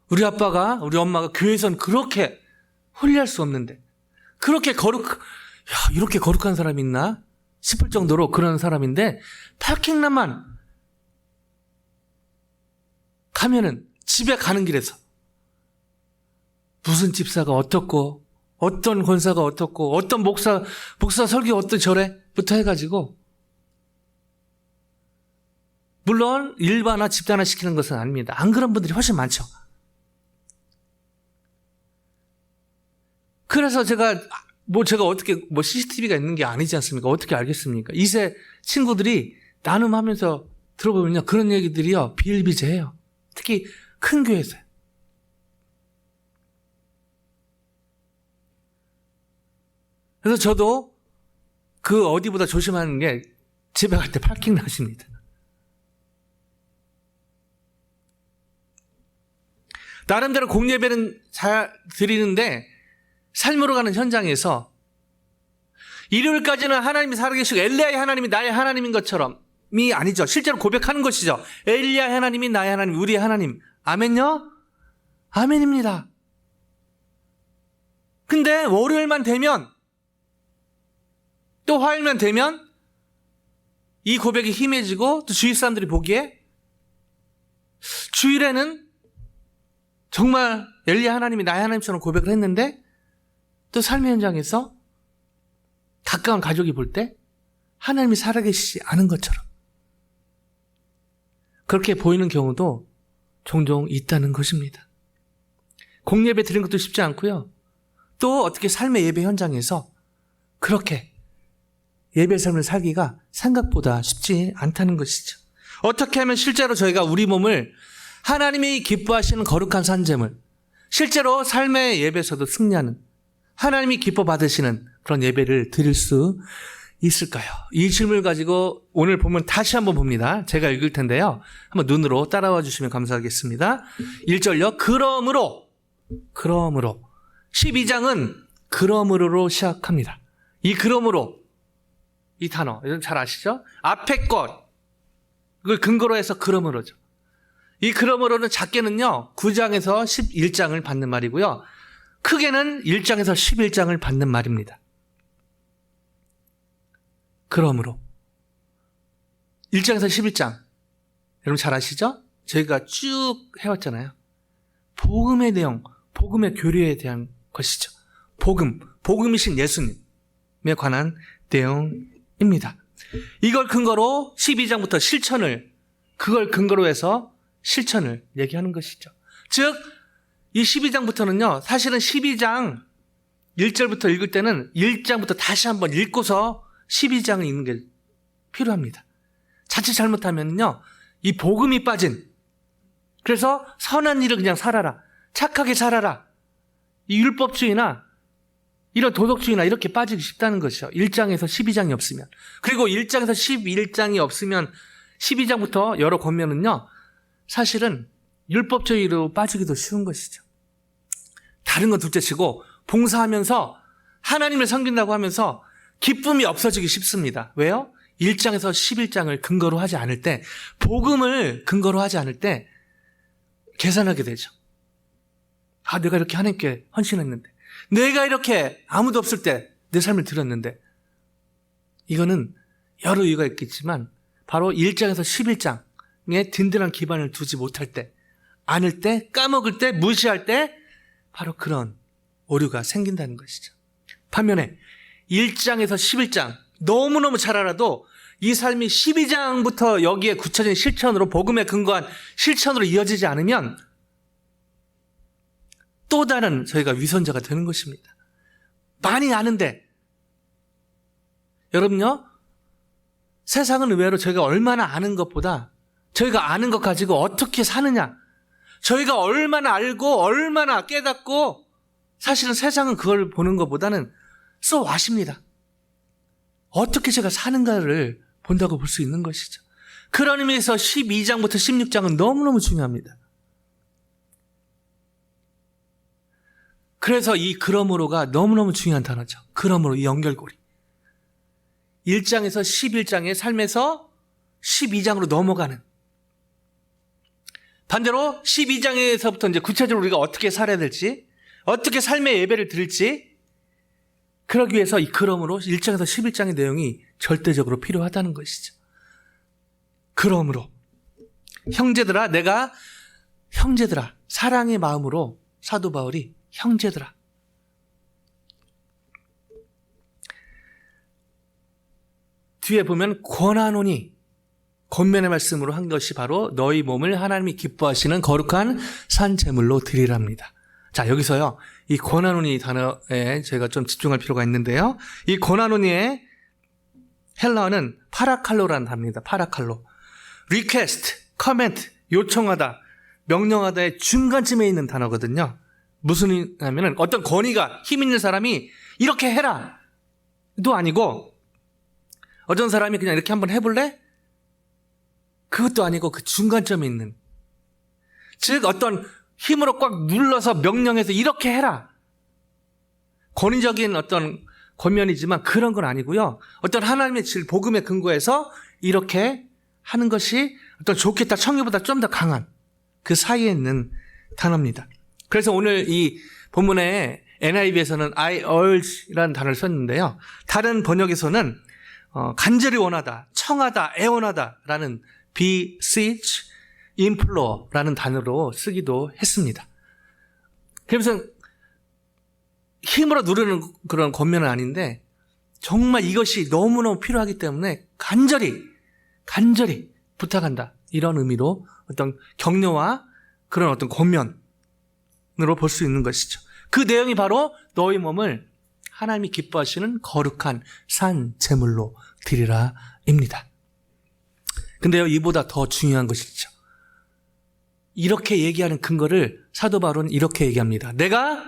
우리 아빠가, 우리 엄마가 교회에선 그렇게 홀리할 수 없는데, 그렇게 이렇게 거룩한 사람이 있나 싶을 정도로 그런 사람인데, 파킹랏만 가면은 집에 가는 길에서 무슨 집사가 어떻고, 어떤 권사가 어떻고, 어떤 목사 설교 어떤 절에부터 해가지고, 물론 일반화, 집단화 시키는 것은 아닙니다. 안 그런 분들이 훨씬 많죠. 그래서 제가 어떻게, CCTV가 있는 게 아니지 않습니까? 어떻게 알겠습니까? 2세 친구들이 나눔하면서 들어보면요, 그런 얘기들이요, 비일비재해요. 특히 큰 교회에서요. 그래서 저도 그 어디보다 조심하는 게 집에 갈 때 파킹 낯입니다. 나름대로 공예배는 잘 드리는데 삶으로 가는 현장에서 일요일까지는 하나님이 살아계시고 엘리야의 하나님이 나의 하나님인 것처럼이 아니죠. 실제로 고백하는 것이죠. 엘리야의 하나님이 나의 하나님, 우리의 하나님. 아멘요? 아멘입니다. 근데 월요일만 되면 또 화요일만 되면 이 고백이 힘해지고 또 주위 사람들이 보기에 주일에는 정말 엘리야 하나님이 나의 하나님처럼 고백을 했는데 또 삶의 현장에서 가까운 가족이 볼 때 하나님이 살아계시지 않은 것처럼 그렇게 보이는 경우도 종종 있다는 것입니다. 공예배 드리는 것도 쉽지 않고요. 또 어떻게 삶의 예배 현장에서 그렇게 예배 삶을 살기가 생각보다 쉽지 않다는 것이죠. 어떻게 하면 실제로 저희가 우리 몸을 하나님이 기뻐하시는 거룩한 산제물, 실제로 삶의 예배에서도 승리하는 하나님이 기뻐 받으시는 그런 예배를 드릴 수 있을까요? 이 질문을 가지고 오늘 보면 다시 한번 봅니다. 제가 읽을 텐데요. 한번 눈으로 따라와 주시면 감사하겠습니다. 1절요. 그러므로 12장은 그러므로로 시작합니다. 이 그러므로 이 단어 여러분 잘 아시죠? 앞에 것 그걸 근거로 해서 그러므로죠. 이 그러므로는 작게는요 9장에서 11장을 받는 말이고요. 크게는 1장에서 11장을 받는 말입니다. 그러므로 1장에서 11장 여러분 잘 아시죠? 저희가 쭉 해왔잖아요. 복음의 내용, 복음의 교리에 대한 것이죠. 복음이신 예수님에 관한 내용입니다. 이걸 근거로 12장부터 그걸 근거로 해서 실천을 얘기하는 것이죠. 즉, 이 12장부터는요, 사실은 12장 1절부터 읽을 때는 1장부터 다시 한번 읽고서 12장을 읽는 게 필요합니다. 자칫 잘못하면요, 이 복음이 빠진, 그래서 선한 일을 그냥 살아라, 착하게 살아라, 이 율법주의나 이런 도덕주의나 이렇게 빠지기 쉽다는 것이죠. 1장에서 12장이 없으면. 그리고 1장에서 11장이 없으면 12장부터 여러 권면은요, 사실은 율법주의로 빠지기도 쉬운 것이죠. 다른 건 둘째치고 봉사하면서 하나님을 섬긴다고 하면서 기쁨이 없어지기 쉽습니다. 왜요? 1장에서 11장을 근거로 하지 않을 때, 복음을 근거로 하지 않을 때 계산하게 되죠. 아, 내가 이렇게 하나님께 헌신했는데, 내가 이렇게 아무도 없을 때 내 삶을 드렸는데, 이거는 여러 이유가 있겠지만 바로 1장에서 11장에 든든한 기반을 두지 못할 때, 않을 때, 까먹을 때, 무시할 때 바로 그런 오류가 생긴다는 것이죠. 반면에 1장에서 11장 너무너무 잘 알아도 이 삶이 12장부터 여기에 굳혀진 실천으로, 복음에 근거한 실천으로 이어지지 않으면 또 다른 저희가 위선자가 되는 것입니다. 많이 아는데, 여러분요, 세상은 의외로 저희가 얼마나 아는 것보다 저희가 아는 것 가지고 어떻게 사느냐, 저희가 얼마나 알고 얼마나 깨닫고, 사실은 세상은 그걸 보는 것보다는 so what입니다. 어떻게 제가 사는가를 본다고 볼 수 있는 것이죠. 그런 의미에서 12장부터 16장은 너무너무 중요합니다. 그래서 이 그러므로가 너무너무 중요한 단어죠. 그러므로 이 연결고리. 1장에서 11장의 삶에서 12장으로 넘어가는, 반대로 12장에서부터 이제 구체적으로 우리가 어떻게 살아야 될지, 어떻게 삶의 예배를 드릴지, 그러기 위해서 이 그러므로 1장에서 11장의 내용이 절대적으로 필요하다는 것이죠. 그러므로 형제들아, 사랑의 마음으로 사도 바울이 형제들아. 뒤에 보면 권하노니, 권면의 말씀으로 한 것이 바로 너희 몸을 하나님이 기뻐하시는 거룩한 산 제물로 드리랍니다. 자, 여기서요, 이 권하노니 단어에 제가 좀 집중할 필요가 있는데요. 이 권하노니의 헬라어는 파라칼로라는 단어입니다. 파라칼로. request, comment, 요청하다, 명령하다의 중간쯤에 있는 단어거든요. 무슨 의미냐면은 어떤 권위가 힘 있는 사람이 이렇게 해라 도 아니고, 어떤 사람이 그냥 이렇게 한번 해볼래? 그것도 아니고 그 중간점에 있는, 즉 어떤 힘으로 꽉 눌러서 명령해서 이렇게 해라, 권위적인 어떤 권면이지만 그런 건 아니고요. 어떤 하나님의 질, 복음에 근거해서 이렇게 하는 것이 어떤 좋겠다, 청유보다 좀 더 강한 그 사이에 있는 단어입니다. 그래서 오늘 이 본문에 NIV에서는 I urge라는 단어를 썼는데요. 다른 번역에서는 간절히 원하다, 청하다, 애원하다라는 beseech, implore라는 단어로 쓰기도 했습니다. 그러면서 힘으로 누르는 그런 권면은 아닌데 정말 이것이 너무너무 필요하기 때문에 간절히 부탁한다, 이런 의미로 어떤 격려와 그런 어떤 권면으로 볼 수 있는 것이죠. 그 내용이 바로 너희 몸을 하나님이 기뻐하시는 거룩한 산 제물로 드리라 입니다. 근데요, 이보다 더 중요한 것이죠. 이렇게 얘기하는 근거를 사도 바울은 이렇게 얘기합니다. 내가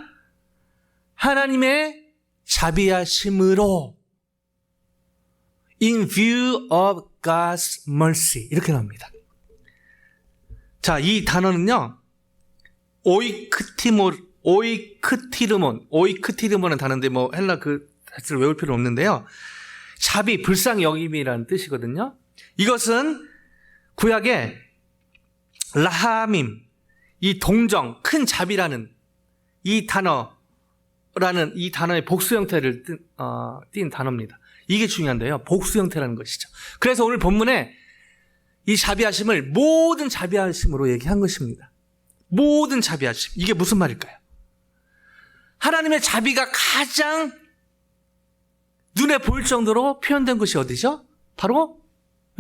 하나님의 자비하심으로 in view of God's mercy, 이렇게 나옵니다. 자, 이 단어는요, 오이크티르몬은 단어인데 뭐 헬라 그 자체를 외울 필요는 없는데요. 자비, 불쌍히 여김이라는 뜻이거든요. 이것은 구약의 라하밈, 이 동정, 큰 자비라는 이 단어의 복수 형태를 띈 단어입니다. 이게 중요한데요. 복수 형태라는 것이죠. 그래서 오늘 본문에 이 자비하심을 모든 자비하심으로 얘기한 것입니다. 모든 자비하심. 이게 무슨 말일까요? 하나님의 자비가 가장 눈에 보일 정도로 표현된 것이 어디죠? 바로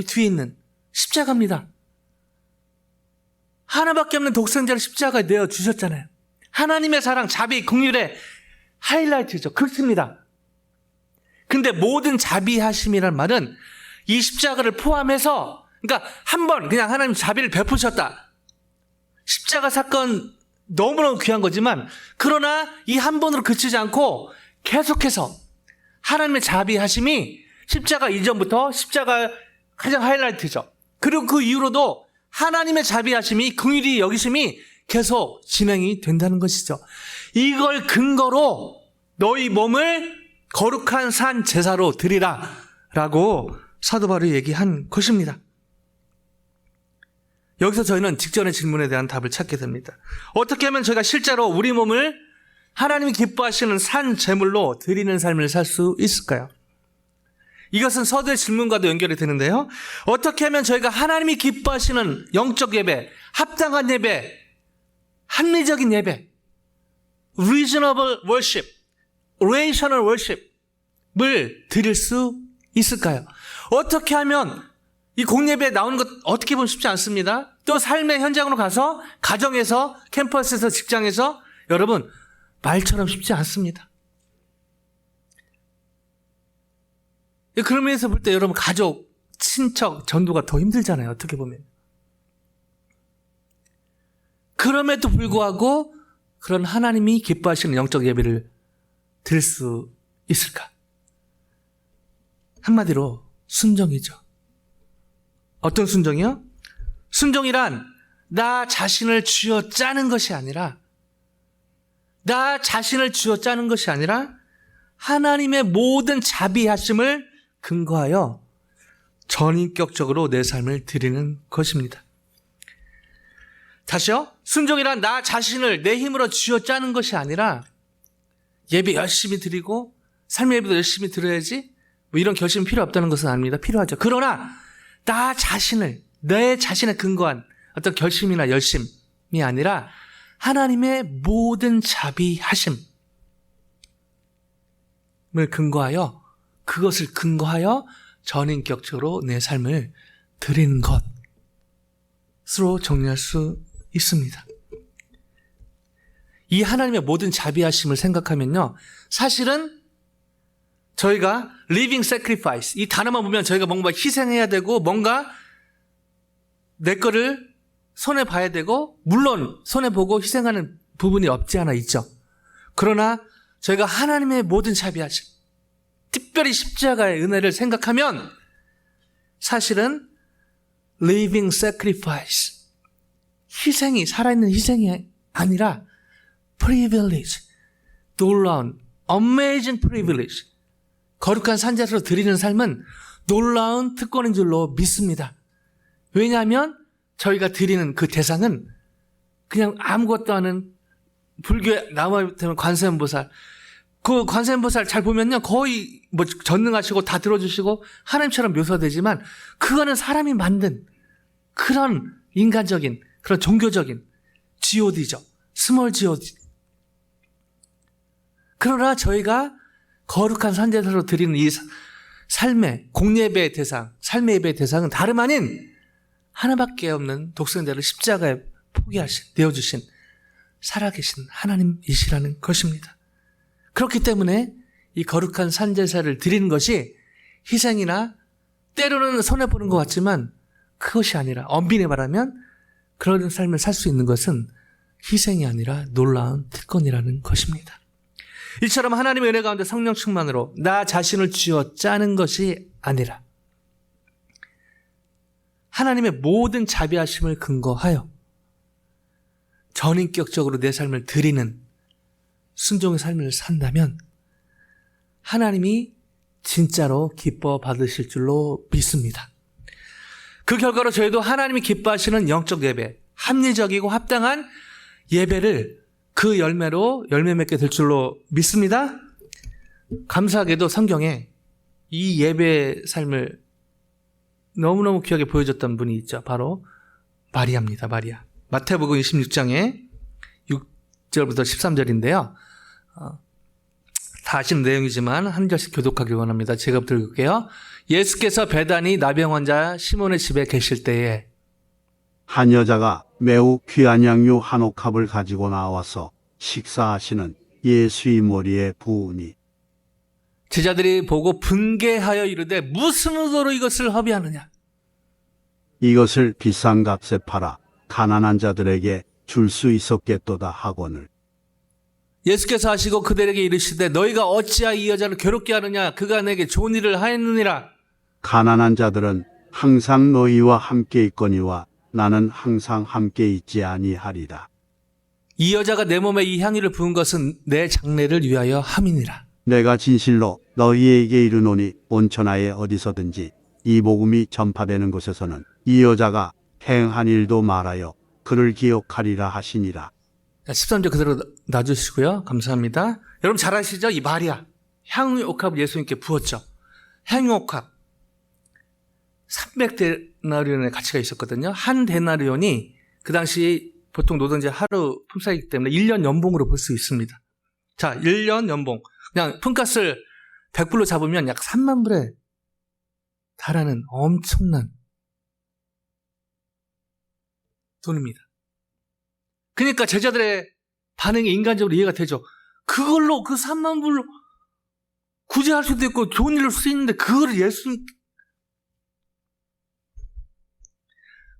뒤에 있는 십자가입니다. 하나밖에 없는 독생자를 십자가에 내어 주셨잖아요. 하나님의 사랑, 자비, 긍휼의 하이라이트죠. 그렇습니다. 근데 모든 자비하심이란 말은 이 십자가를 포함해서, 그러니까 한 번 그냥 하나님 자비를 베푸셨다, 십자가 사건 너무너무 귀한 거지만, 그러나 이 한 번으로 그치지 않고 계속해서 하나님의 자비하심이 십자가 이전부터 십자가 가장 하이라이트죠. 그리고 그 이후로도 하나님의 자비하심이, 긍휼이 여기심이 계속 진행이 된다는 것이죠. 이걸 근거로 너희 몸을 거룩한 산 제사로 드리라 라고 사도 바울이 얘기한 것입니다. 여기서 저희는 직전의 질문에 대한 답을 찾게 됩니다. 어떻게 하면 저희가 실제로 우리 몸을 하나님이 기뻐하시는 산 제물로 드리는 삶을 살 수 있을까요? 이것은 서두의 질문과도 연결이 되는데요. 어떻게 하면 저희가 하나님이 기뻐하시는 영적 예배, 합당한 예배, 합리적인 예배, reasonable worship, rational worship을 드릴 수 있을까요? 어떻게 하면, 이 공예배에 나오는 것 어떻게 보면 쉽지 않습니다. 또 삶의 현장으로 가서, 가정에서, 캠퍼스에서, 직장에서, 여러분 말처럼 쉽지 않습니다. 그런 면에서 볼 때 여러분 가족, 친척, 전도가 더 힘들잖아요. 어떻게 보면. 그럼에도 불구하고 그런 하나님이 기뻐하시는 영적 예배를 드릴 수 있을까? 한마디로 순종이죠. 어떤 순종이요? 순종이란 나 자신을 쥐어 짜는 것이 아니라, 하나님의 모든 자비하심을 근거하여 전인격적으로 내 삶을 드리는 것입니다. 다시요. 순종이란 나 자신을 내 힘으로 쥐어 짜는 것이 아니라, 예배 열심히 드리고 삶의 예배도 열심히 드려야지, 뭐 이런 결심이 필요 없다는 것은 아닙니다. 필요하죠. 그러나 내 자신에 근거한 어떤 결심이나 열심이 아니라 하나님의 모든 자비하심을 근거하여, 그것을 근거하여 전인격적으로 내 삶을 드리는 것으로 정리할 수 있습니다. 이 하나님의 모든 자비하심을 생각하면요, 사실은 저희가 living sacrifice, 이 단어만 보면 저희가 뭔가 희생해야 되고 뭔가 내 거를 손해봐야 되고, 물론 손해보고 희생하는 부분이 없지 않아 있죠. 그러나 저희가 하나님의 모든 자비하심, 특별히 십자가의 은혜를 생각하면 사실은 living sacrifice, 희생이, 살아있는 희생이 아니라 privilege, 놀라운 amazing privilege, 거룩한 산자로 드리는 삶은 놀라운 특권인 줄로 믿습니다. 왜냐하면 저희가 드리는 그 대상은 그냥 아무것도 아닌 불교에 나오면 관세음보살, 그 관세음보살 잘 보면요, 거의 뭐 전능하시고 다 들어주시고 하나님처럼 묘사되지만 그거는 사람이 만든 그런 인간적인, 그런 종교적인 god죠. 스몰 god. 그러나 저희가 거룩한 산제사로 드리는 이 삶의 공예배의 대상, 삶의 예배의 대상은 다름 아닌 하나밖에 없는 독생자를 십자가에 포기하신, 내어주신 살아계신 하나님이시라는 것입니다. 그렇기 때문에 이 거룩한 산제사를 드리는 것이 희생이나 때로는 손해보는 것 같지만 그것이 아니라, 엄밀히 말하면 그런 삶을 살 수 있는 것은 희생이 아니라 놀라운 특권이라는 것입니다. 이처럼 하나님의 은혜 가운데 성령 충만으로 나 자신을 쥐어 짜는 것이 아니라 하나님의 모든 자비하심을 근거하여 전인격적으로 내 삶을 드리는 순종의 삶을 산다면 하나님이 진짜로 기뻐 받으실 줄로 믿습니다. 그 결과로 저희도 하나님이 기뻐하시는 영적 예배, 합리적이고 합당한 예배를 그 열매로 열매 맺게 될 줄로 믿습니다. 감사하게도 성경에 이 예배의 삶을 너무너무 귀하게 보여줬던 분이 있죠. 바로 마리아입니다. 마리아. 마태복음 26장에 6절부터 13절인데요. 다 아시는 내용이지만 한 절씩 교독하길 원합니다. 제가 들을게요. 예수께서 베다니 나병 환자 시몬의 집에 계실 때에 한 여자가 매우 귀한 양유 한 옥합을 가지고 나와서 식사하시는 예수의 머리에 부으니 제자들이 보고 분개하여 이르되 무슨 의도로 이것을 허비하느냐. 이것을 비싼 값에 팔아 가난한 자들에게 줄 수 있었겠도다 하거늘. 예수께서 하시고 그들에게 이르시되 너희가 어찌하여 이 여자를 괴롭게 하느냐. 그가 내게 좋은 일을 하였느니라. 가난한 자들은 항상 너희와 함께 있거니와 나는 항상 함께 있지 아니하리라. 이 여자가 내 몸에 이 향유를 부은 것은 내 장례를 위하여 함이니라. 내가 진실로 너희에게 이르노니 온천하에 어디서든지 이 복음이 전파되는 곳에서는 이 여자가 행한 일도 말하여 그를 기억하리라 하시니라. 13절 그대로 놔주시고요. 감사합니다. 여러분 잘 아시죠? 이 마리아 향유 옥합을 예수님께 부었죠. 향유 옥합 300데나리온의 가치가 있었거든요. 한 데나리온이 그 당시 보통 노동자 하루 품삯이기 때문에 1년 연봉으로 볼 수 있습니다. 자, 1년 연봉. 그냥 품값을 100불로 잡으면 약 3만 불에 달하는 엄청난 돈입니다. 그러니까 제자들의 반응이 인간적으로 이해가 되죠. 그걸로 그 3만 불로 굳이 할 수도 있고 좋은 일로 쓸 수 있는데 그거를 예수님.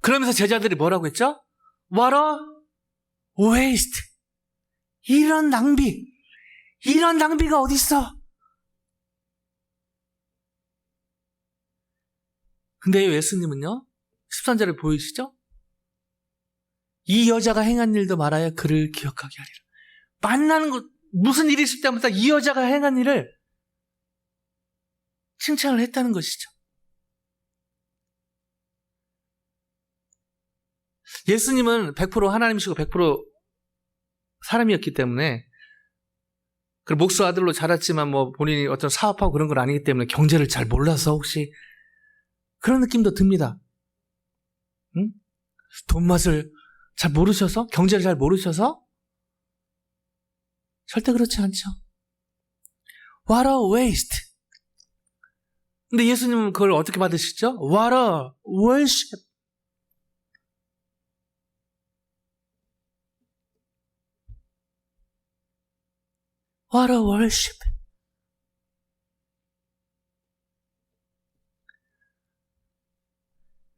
그러면서 제자들이 뭐라고 했죠? What a waste. 이런 낭비가 어디 있어? 근데 예수님은요, 13절에 보이시죠? 이 여자가 행한 일도 말하여 그를 기억하게 하리라. 만나는 것, 무슨 일이 있을 때마다 이 여자가 행한 일을 칭찬을 했다는 것이죠. 예수님은 100% 하나님이시고 100% 사람이었기 때문에, 그리고 목수 아들로 자랐지만 뭐 본인이 어떤 사업하고 그런 건 아니기 때문에 경제를 잘 몰라서 혹시 그런 느낌도 듭니다. 응? 돈 맛을 잘 모르셔서, 경제를 잘 모르셔서 절대 그렇지 않죠. What a waste. 근데 예수님은 그걸 어떻게 받으시죠? What a worship. What a worship.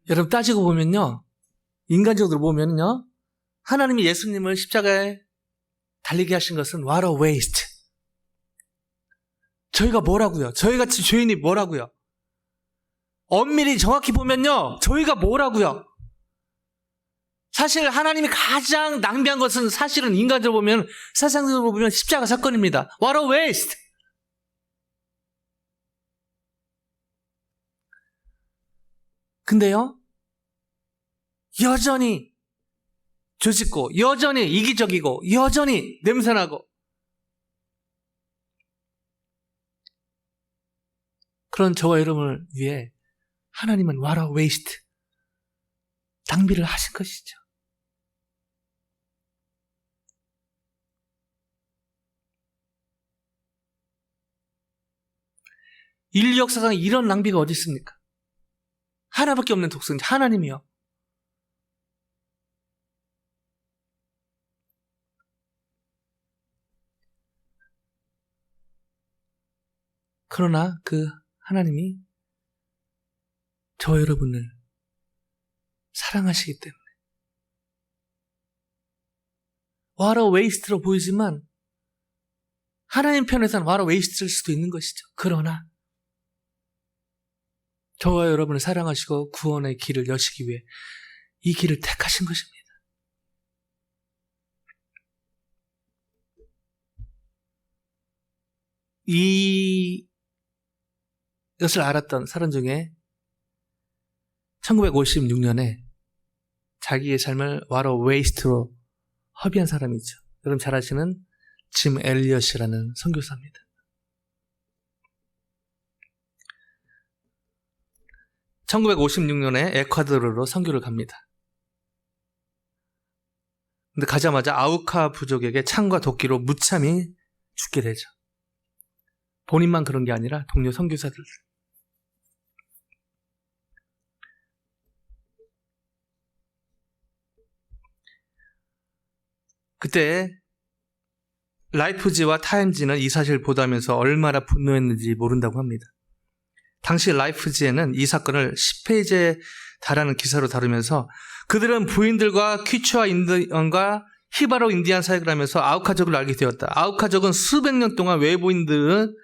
여러분 따지고 보면요. 인간적으로 보면요. 하나님이 예수님을 십자가에 달리게 하신 것은 what a waste. 저희가 뭐라고요? 저희같이 죄인이 뭐라고요? 엄밀히 정확히 보면요. 저희가 뭐라고요? 사실 하나님이 가장 낭비한 것은 사실은 인간적으로 보면 사상적으로 보면 십자가 사건입니다. What a waste. 근데요. 여전히 죄짓고 여전히 이기적이고 여전히 냄새나고 그런 저와 여러분을 위해 하나님은 what a waste 낭비를 하신 것이죠. 인류 역사상에 이런 낭비가 어디 있습니까? 하나밖에 없는 독생 하나님이요. 그러나 그 하나님이 저 여러분을 사랑하시기 때문에 what a waste로 보이지만 하나님 편에서는 what a waste일 수도 있는 것이죠. 그러나 저와 여러분을 사랑하시고 구원의 길을 여시기 위해 이 길을 택하신 것입니다. 이것을 알았던 사람 중에 1956년에 자기의 삶을 what a waste로 허비한 사람이 있죠. 여러분 잘 아시는 짐 엘리엇이라는 선교사입니다. (1956년에) 에콰도르로 선교를 갑니다. 근데 가자마자 아우카 부족에게 창과 도끼로 무참히 죽게 되죠. 본인만 그런 게 아니라 동료 선교사들. 그때 라이프지와 타임지는 이 사실을 보도하면서 얼마나 분노했는지 모른다고 합니다. 당시 라이프지에는 이 사건을 10페이지에 달하는 기사로 다루면서 그들은 부인들과 퀴추아 인디언과 히바로 인디안 사역을 하면서 아우카족을 알게 되었다. 아우카족은 수백 년 동안 외부인들을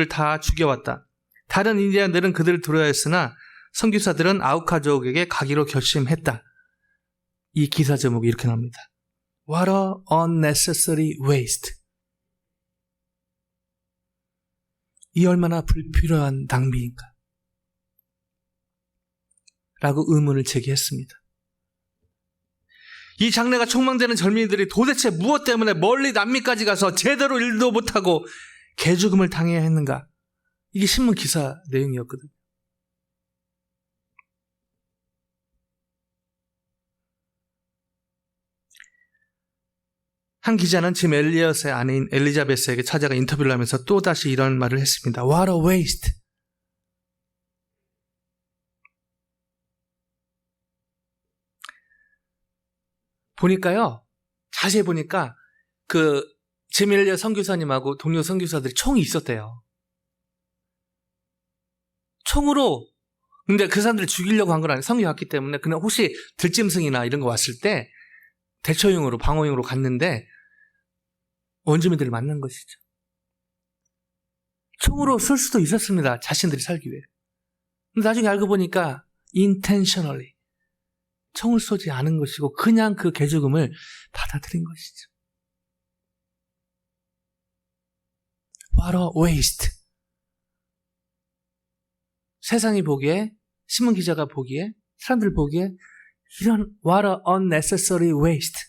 다 죽여왔다. 다른 인디안들은 그들을 두려워했으나 선교사들은 아우카족에게 가기로 결심했다. 이 기사 제목이 이렇게 나옵니다. What a unnecessary waste. 이 얼마나 불필요한 낭비인가? 라고 의문을 제기했습니다. 이 장래가 촉망되는 젊은이들이 도대체 무엇 때문에 멀리 남미까지 가서 제대로 일도 못하고 개죽음을 당해야 했는가? 이게 신문 기사 내용이었거든요. 한 기자는 짐 엘리엇의 아내인 엘리자베스에게 찾아가 인터뷰를 하면서 또다시 이런 말을 했습니다. What a waste. 보니까요, 자세히 보니까 짐 엘리엇 선교사님하고 동료 선교사들이 총이 있었대요. 총으로, 근데 그 사람들을 죽이려고 한 건 아니에요. 선교 갔기 때문에 그냥 혹시 들짐승이나 이런 거 왔을 때 대처용으로, 방어용으로 갔는데 원주민들을 만난 것이죠. 총으로 쓸 수도 있었습니다. 자신들이 살기 위해. 근데 나중에 알고 보니까 intentionally 총을 쏘지 않은 것이고 그냥 그 개죽음을 받아들인 것이죠. What a waste. 세상이 보기에, 신문 기자가 보기에, 사람들 보기에 이런 what a unnecessary waste.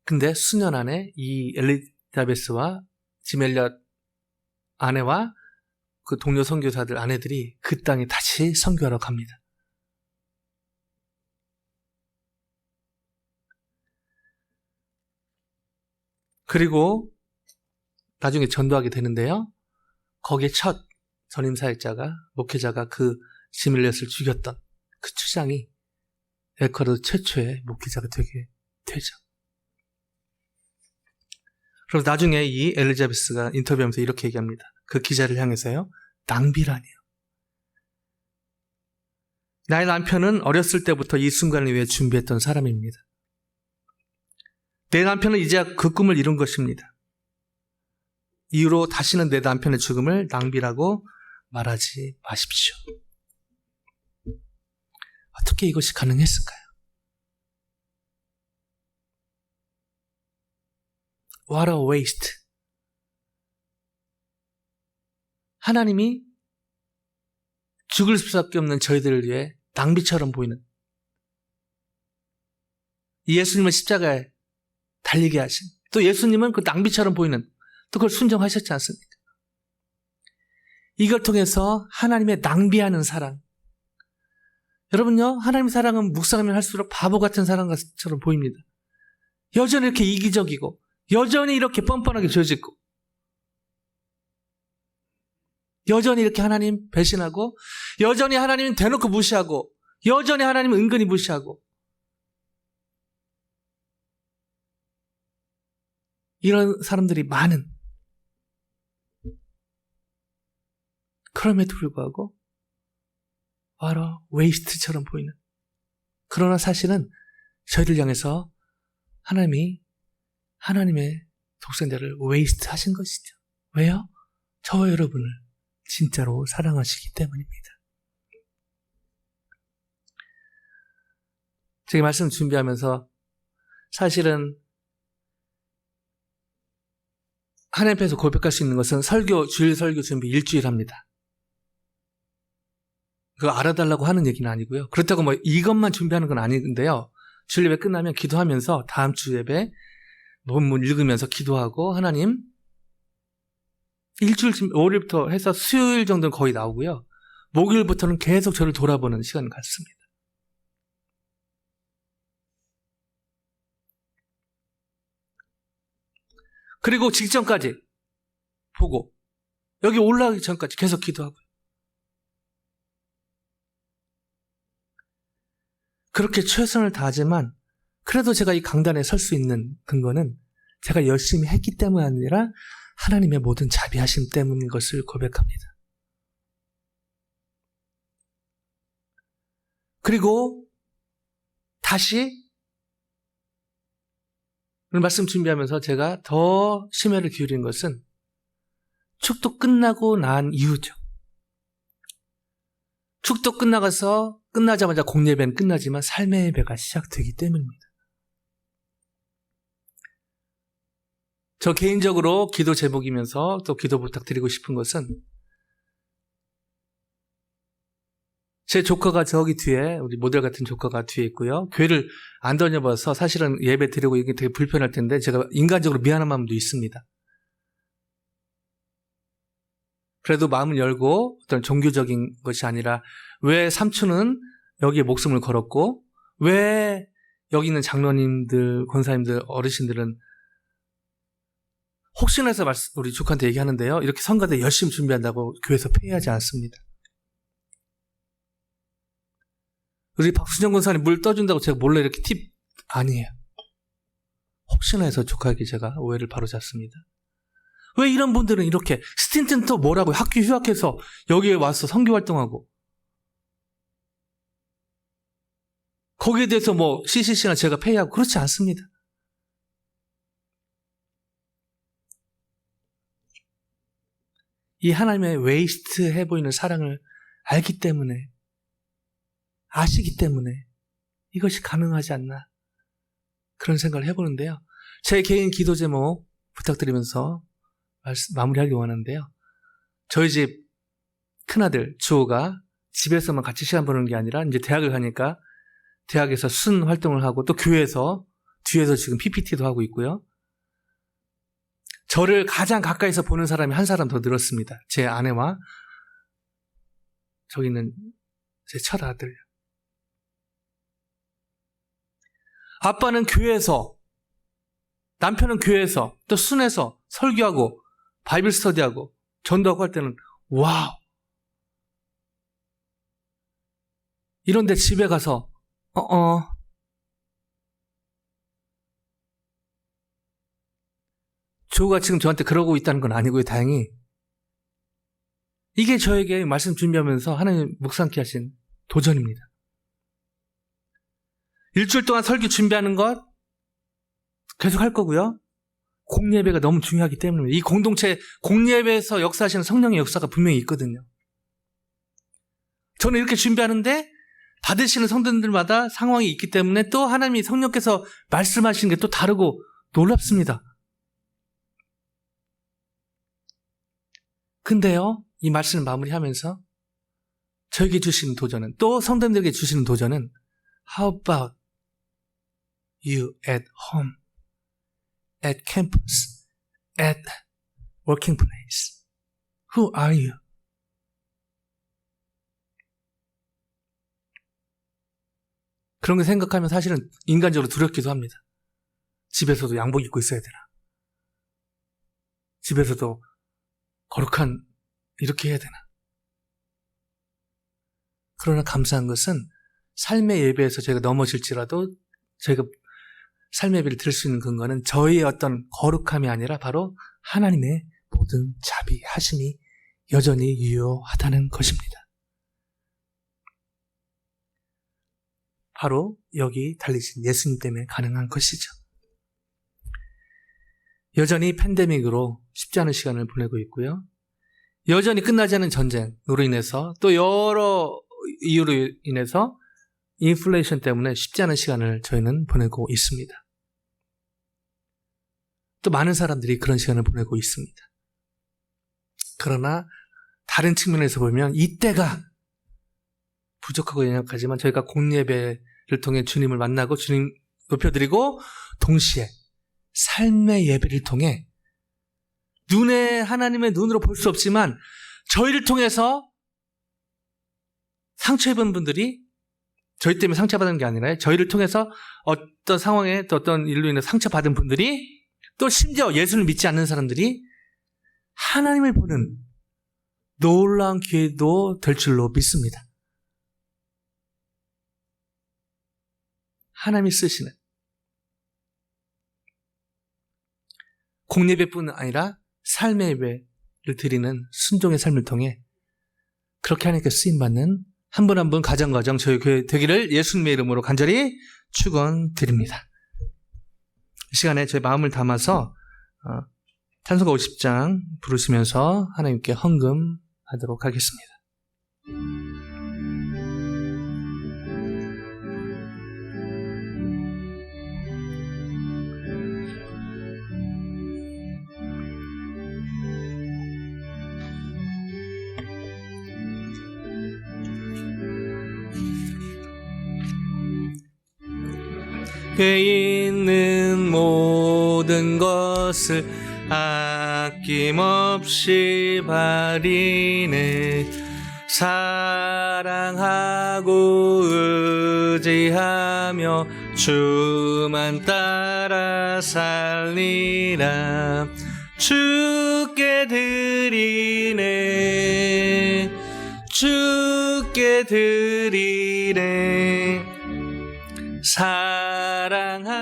근데 수년 안에 이 엘리자베스와 짐 엘리엇 아내와 그 동료 선교사들 아내들이 그 땅에 다시 선교하러 갑니다. 그리고 나중에 전도하게 되는데요. 거기에 첫 전임사역자가, 목회자가 그 짐 엘리엇을 죽였던 그 추장이 에콰도르 최초의 목회자가 되게 되죠. 그럼 나중에 이 엘리자베스가 인터뷰하면서 이렇게 얘기합니다. 그 기자를 향해서요. 낭비라니요. 나의 남편은 어렸을 때부터 이 순간을 위해 준비했던 사람입니다. 내 남편은 이제 그 꿈을 이룬 것입니다. 이후로 다시는 내 남편의 죽음을 낭비라고 말하지 마십시오. 어떻게 이것이 가능했을까요? What a waste. 하나님이 죽을 수밖에 없는 저희들을 위해 낭비처럼 보이는 예수님을 십자가에 달리게 하신, 또 예수님은 그 낭비처럼 보이는, 또 그걸 순종하셨지 않습니까? 이걸 통해서 하나님의 낭비하는 사랑. 여러분요, 하나님의 사랑은 묵상하면 할수록 바보 같은 사랑처럼 보입니다. 여전히 이렇게 이기적이고, 여전히 이렇게 뻔뻔하게 죄짓고, 여전히 이렇게 하나님 배신하고, 여전히 하나님 대놓고 무시하고, 여전히 하나님 은근히 무시하고, 이런 사람들이 많은, 그럼에도 불구하고 바로 웨이스트처럼 보이는, 그러나 사실은 저희를 향해서 하나님이 하나님의 독생자를 웨이스트 하신 것이죠. 왜요? 저와 여러분을 진짜로 사랑하시기 때문입니다. 제가 말씀 준비하면서 사실은 하나님 앞에서 고백할 수 있는 것은 주일 설교 준비 일주일 합니다. 그거 알아달라고 하는 얘기는 아니고요. 그렇다고 뭐 이것만 준비하는 건 아닌데요. 주일 예배 끝나면 기도하면서 다음 주 예배 본문 읽으면서 기도하고, 하나님 일주일, 월요일부터 해서 수요일 정도는 거의 나오고요. 목요일부터는 계속 저를 돌아보는 시간을 갖습니다. 그리고 직전까지 보고 여기 올라가기 전까지 계속 기도하고요. 그렇게 최선을 다하지만 그래도 제가 이 강단에 설 수 있는 근거는 제가 열심히 했기 때문이 아니라 하나님의 모든 자비하심 때문인 것을 고백합니다. 그리고 다시 오늘 말씀 준비하면서 제가 더 심혈을 기울인 것은 축도 끝나고 난 이후죠. 축도 끝나자마자 공예배는 끝나지만 삶의 예배가 시작되기 때문입니다. 저 개인적으로 기도 제목이면서 또 기도 부탁드리고 싶은 것은, 제 조카가 저기 뒤에, 우리 모델 같은 조카가 뒤에 있고요. 교회를 안 다녀봐서 사실은 예배 드리고 이게 되게 불편할 텐데 제가 인간적으로 미안한 마음도 있습니다. 그래도 마음을 열고 어떤 종교적인 것이 아니라, 왜 삼촌은 여기에 목숨을 걸었고, 왜 여기 있는 장로님들, 권사님들, 어르신들은 혹시나 해서 우리 조카한테 얘기하는데요. 이렇게 성가대 열심히 준비한다고 교회에서 폐회하지 않습니다. 우리 박수정 권사님 물 떠준다고 제가 몰래 이렇게 팁 아니에요. 혹시나 해서 조카에게 제가 오해를 바로잡습니다. 왜 이런 분들은 이렇게 스틴트는 또 뭐라고 학교 휴학해서 여기에 와서 선교 활동하고, 거기에 대해서 뭐 CCC나 제가 폐회하고 그렇지 않습니다. 이 하나님의 웨이스트해 보이는 사랑을 알기 때문에, 아시기 때문에 이것이 가능하지 않나, 그런 생각을 해보는데요. 제 개인 기도 제목 부탁드리면서 마무리하려고 하는데요. 저희 집 큰아들 주호가 집에서만 같이 시간 보내는 게 아니라 이제 대학을 가니까 대학에서 순 활동을 하고, 또 교회에서 뒤에서 지금 PPT도 하고 있고요. 저를 가장 가까이서 보는 사람이 한 사람 더 늘었습니다. 제 아내와 저기 있는 제 첫 아들. 아빠는 교회에서 남편은 교회에서 또 순회에서 설교하고 바이블 스터디하고 전도하고 할 때는 와우. 이런데 집에 가서 조가 지금 저한테 그러고 있다는 건 아니고요, 다행히. 이게 저에게 말씀 준비하면서 하나님 묵상케 하신 도전입니다. 일주일 동안 설교 준비하는 것 계속 할 거고요. 공예배가 너무 중요하기 때문에 이 공동체 공예배에서 역사하시는 성령의 역사가 분명히 있거든요. 저는 이렇게 준비하는데 받으시는 성도들마다 상황이 있기 때문에 또 하나님이 성령께서 말씀하시는 게 또 다르고 놀랍습니다. 근데요, 이 말씀을 마무리하면서 저에게 주시는 도전은, 또 성도들에게 주시는 도전은 How about you at home, at campus, at working place? Who are you? 그런 거 생각하면 사실은 인간적으로 두렵기도 합니다. 집에서도 양복 입고 있어야 되나? 집에서도 거룩한 이렇게 해야 되나? 그러나 감사한 것은 삶의 예배에서 저희가 넘어질지라도 저희가 삶의 예배를 드릴 수 있는 근거는 저희의 어떤 거룩함이 아니라 바로 하나님의 모든 자비하심이 여전히 유효하다는 것입니다. 바로 여기 달리신 예수님 때문에 가능한 것이죠. 여전히 팬데믹으로 쉽지 않은 시간을 보내고 있고요. 여전히 끝나지 않은 전쟁으로 인해서 또 여러 이유로 인해서 인플레이션 때문에 쉽지 않은 시간을 저희는 보내고 있습니다. 또 많은 사람들이 그런 시간을 보내고 있습니다. 그러나 다른 측면에서 보면 이때가 부족하고 연약하지만 저희가 공예배를 통해 주님을 만나고 주님 높여드리고 동시에 삶의 예배를 통해 눈에 하나님의 눈으로 볼 수 없지만 저희를 통해서 상처 입은 분들이 저희 때문에 상처받은 게 아니라 저희를 통해서 어떤 상황에 또 어떤 일로 인해 상처받은 분들이 또 심지어 예수를 믿지 않는 사람들이 하나님을 보는 놀라운 기회도 될 줄로 믿습니다. 하나님이 쓰시는 공예배뿐 아니라 삶의 예배를 드리는 순종의 삶을 통해 그렇게 하나님께 쓰임받는 한 분 한 분 가정 저희 교회 되기를 예수님의 이름으로 간절히 축원드립니다. 이 시간에 저희 마음을 담아서 찬송가 50장 부르시면서 하나님께 헌금하도록 하겠습니다. 그 있는 모든 것을 아낌없이 바리네 사랑하고 의지하며 주만 따라 살리라 주께 드리네 주께 드리네 사랑하는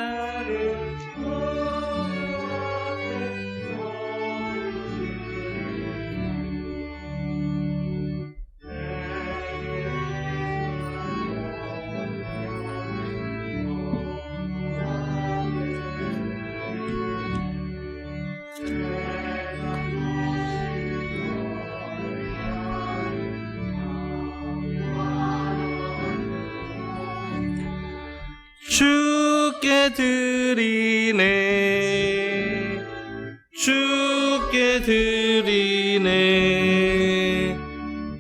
주께 드리네 주께 드리네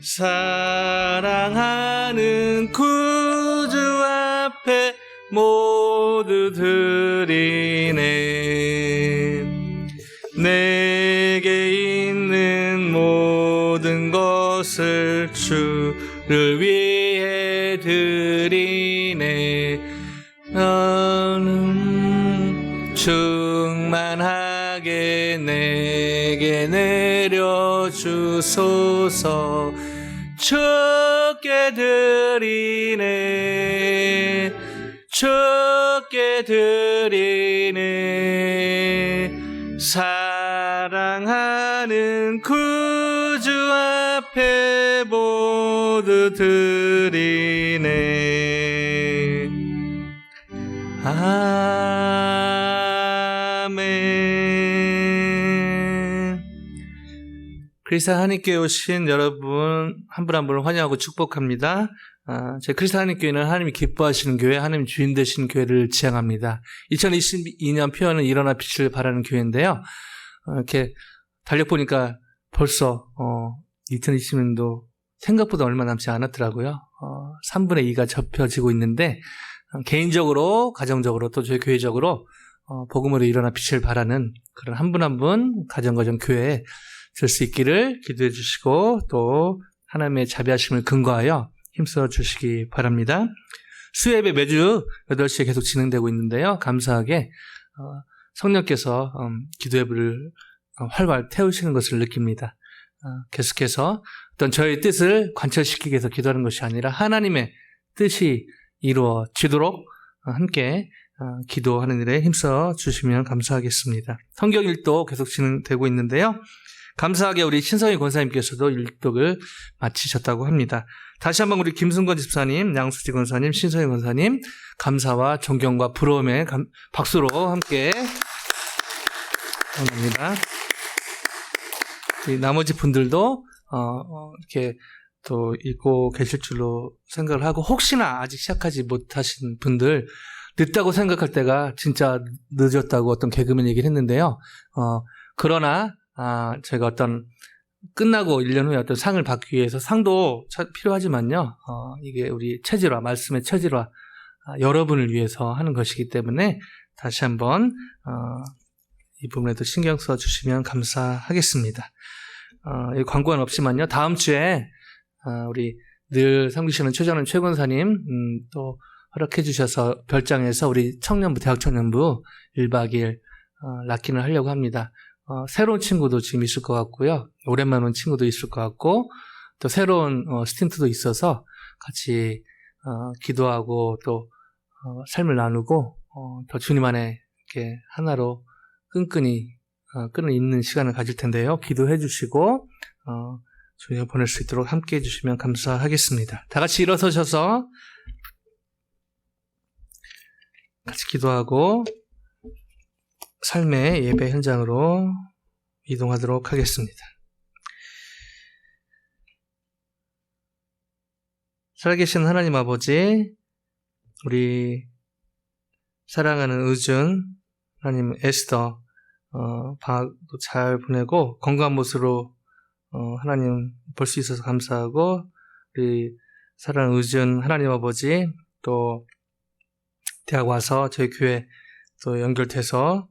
사랑하는 구주 앞에 모두 드리네 내게 있는 모든 것을 주를 위해 드리네 너는 충만 위에 내려주소서. 주께 드리네, 주께 드리네. 사랑하는 구주 앞에 모두 드리네. 아멘. 그리스도 하나님께 오신 여러분 한 분 한 분을 환영하고 축복합니다. 제 그리스도 하나님 교회는 하나님이 기뻐하시는 교회, 하나님 주인 되신 교회를 지향합니다. 2022년 표현은 일어나 빛을 발하는 교회인데요. 이렇게 달력 보니까 벌써 2020년도 생각보다 얼마 남지 않았더라고요. 3분의 2가 접혀지고 있는데, 개인적으로, 가정적으로, 또 저희 교회적으로 복음으로 일어나 빛을 발하는 그런 한 분 한 분 가정 교회에 될 수 있기를 기도해 주시고, 또 하나님의 자비하심을 근거하여 힘써 주시기 바랍니다. 수요예배 매주 8시에 계속 진행되고 있는데요. 감사하게 성령께서 기도예배를 활활 태우시는 것을 느낍니다. 계속해서 어떤 저의 뜻을 관철시키기 위해서 기도하는 것이 아니라 하나님의 뜻이 이루어지도록 함께 기도하는 일에 힘써 주시면 감사하겠습니다. 성경 일독 계속 진행되고 있는데요. 감사하게 우리 신성희 권사님께서도 일독을 마치셨다고 합니다. 다시 한번 우리 김승건 집사님, 양수지 권사님, 신성희 권사님 감사와 존경과 부러움의 박수로 함께 합니다. 나머지 분들도 이렇게 또 읽고 계실 줄로 생각을 하고, 혹시나 아직 시작하지 못하신 분들, 늦다고 생각할 때가 진짜 늦었다고 어떤 개그맨 얘기를 했는데요. 그러나 제가 어떤 끝나고 1년 후에 어떤 상을 받기 위해서 상도 필요하지만요. 이게 우리 체질화, 말씀의 체질화, 여러분을 위해서 하는 것이기 때문에 다시 한번 이 부분에도 신경 써 주시면 감사하겠습니다. 이 광고는 없지만요. 다음 주에 우리 늘 섬기시는 최전원 최권사님 또 허락해 주셔서 별장에서 우리 청년부, 대학 청년부 1박 2일 락킹을 하려고 합니다. 새로운 친구도 지금 있을 것 같고요. 오랜만에 온 친구도 있을 것 같고, 또 새로운 스틴트도 있어서 같이 기도하고 또 삶을 나누고 더 주님 안에 이렇게 하나로 끈끈이 있는 시간을 가질 텐데요. 기도해 주시고 주님 보낼 수 있도록 함께 해 주시면 감사하겠습니다. 다 같이 일어서셔서 같이 기도하고 삶의 예배 현장으로 이동하도록 하겠습니다. 살아계신 하나님 아버지, 우리 사랑하는 의준, 하나님 에스더 방학도 잘 보내고 건강한 모습으로 하나님 볼 수 있어서 감사하고, 우리 사랑하는 의준 하나님 아버지, 또 대학 와서 저희 교회 또 연결돼서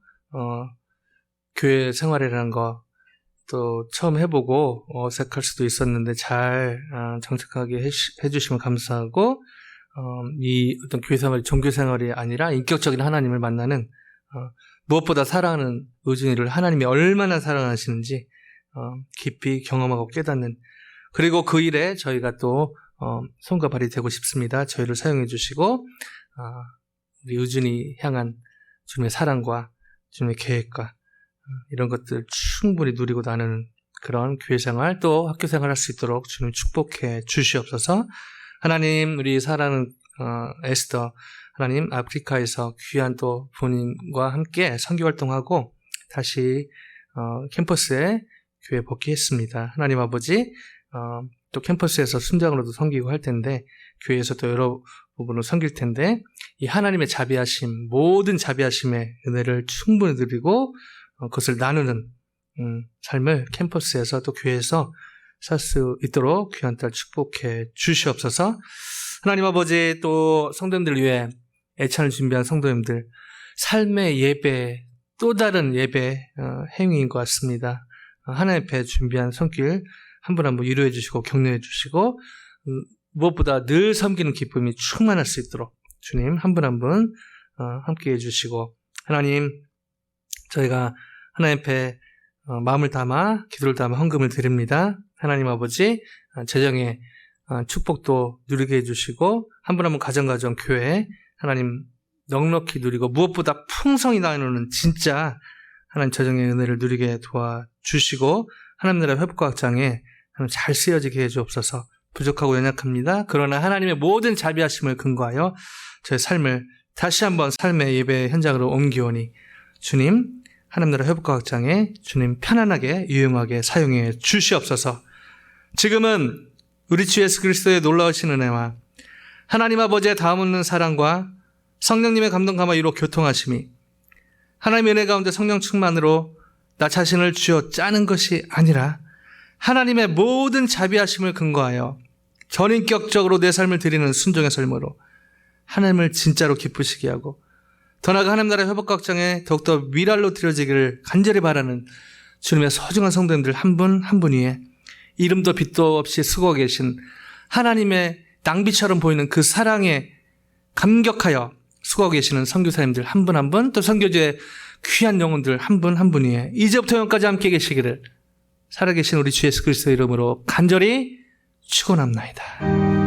교회 생활이라는 거 또 처음 해보고 어색할 수도 있었는데 잘 정착하게 해주시면 감사하고, 이 어떤 교회 생활이 종교 생활이 아니라 인격적인 하나님을 만나는, 무엇보다 사랑하는 의준이를 하나님이 얼마나 사랑하시는지 깊이 경험하고 깨닫는, 그리고 그 일에 저희가 또 손과 발이 되고 싶습니다. 저희를 사용해 주시고 우리 의준이 향한 주님의 사랑과 주님의 계획과 이런 것들 충분히 누리고 나누는 그런 교회 생활, 또 학교 생활 할 수 있도록 주님 축복해 주시옵소서. 하나님, 우리 사랑하는 에스더, 하나님 아프리카에서 귀한 또 본인과 함께 선교 활동하고 다시 캠퍼스에 교회 복귀했습니다. 하나님 아버지, 또 캠퍼스에서 순장으로도 섬기고 할 텐데, 교회에서 또 여러 부분으로 섬길 텐데, 이 하나님의 자비하심, 모든 자비하심의 은혜를 충분히 누리고 그것을 나누는 삶을 캠퍼스에서 또 교회에서 살 수 있도록 귀한 딸 축복해 주시옵소서. 하나님 아버지, 또 성도님들 위해 애찬을 준비한 성도님들, 삶의 예배, 또 다른 예배 행위인 것 같습니다. 하나님 앞에 준비한 손길 한 분 한 분 위로해 주시고 격려해 주시고, 무엇보다 늘 섬기는 기쁨이 충만할 수 있도록 주님 한 분 한 분 함께 해주시고, 하나님, 저희가 하나님 앞에 마음을 담아 기도를 담아 헌금을 드립니다. 하나님 아버지 재정의 축복도 누리게 해주시고 한 분 한 분 가정 교회 하나님 넉넉히 누리고 무엇보다 풍성히 나누는 진짜 하나님 재정의 은혜를 누리게 도와주시고 하나님 나라 회복과 확장에 잘 쓰여지게 해주옵소서. 부족하고 연약합니다. 그러나 하나님의 모든 자비하심을 근거하여 저의 삶을 다시 한번 삶의 예배 현장으로 옮기오니 주님 하나님 나라 회복과 확장에 주님 편안하게 유용하게 사용해 주시옵소서. 지금은 우리 주 예수 그리스도의 놀라우신 은혜와 하나님 아버지의 다음없는 사랑과 성령님의 감동 감화유로 교통하심이 하나님의 은혜 가운데 성령 충만으로 나 자신을 쥐어 짜는 것이 아니라 하나님의 모든 자비하심을 근거하여 전인격적으로 내 삶을 드리는 순종의 삶으로 하나님을 진짜로 기쁘시게 하고 더 나아가 하나님 나라의 회복과 확장에 더욱더 미랄로 드려지기를 간절히 바라는 주님의 소중한 성도님들 한 분 한 분 위에 이름도 빛도 없이 쓰고 계신 하나님의 낭비처럼 보이는 그 사랑에 감격하여 수고하고 계시는 선교사님들 한 분 한 분 또 선교지의 귀한 영혼들 한 분 한 분 위에 이제부터 영까지 함께 계시기를 살아계신 우리 주 예수 그리스도의 이름으로 간절히 축원합나이다.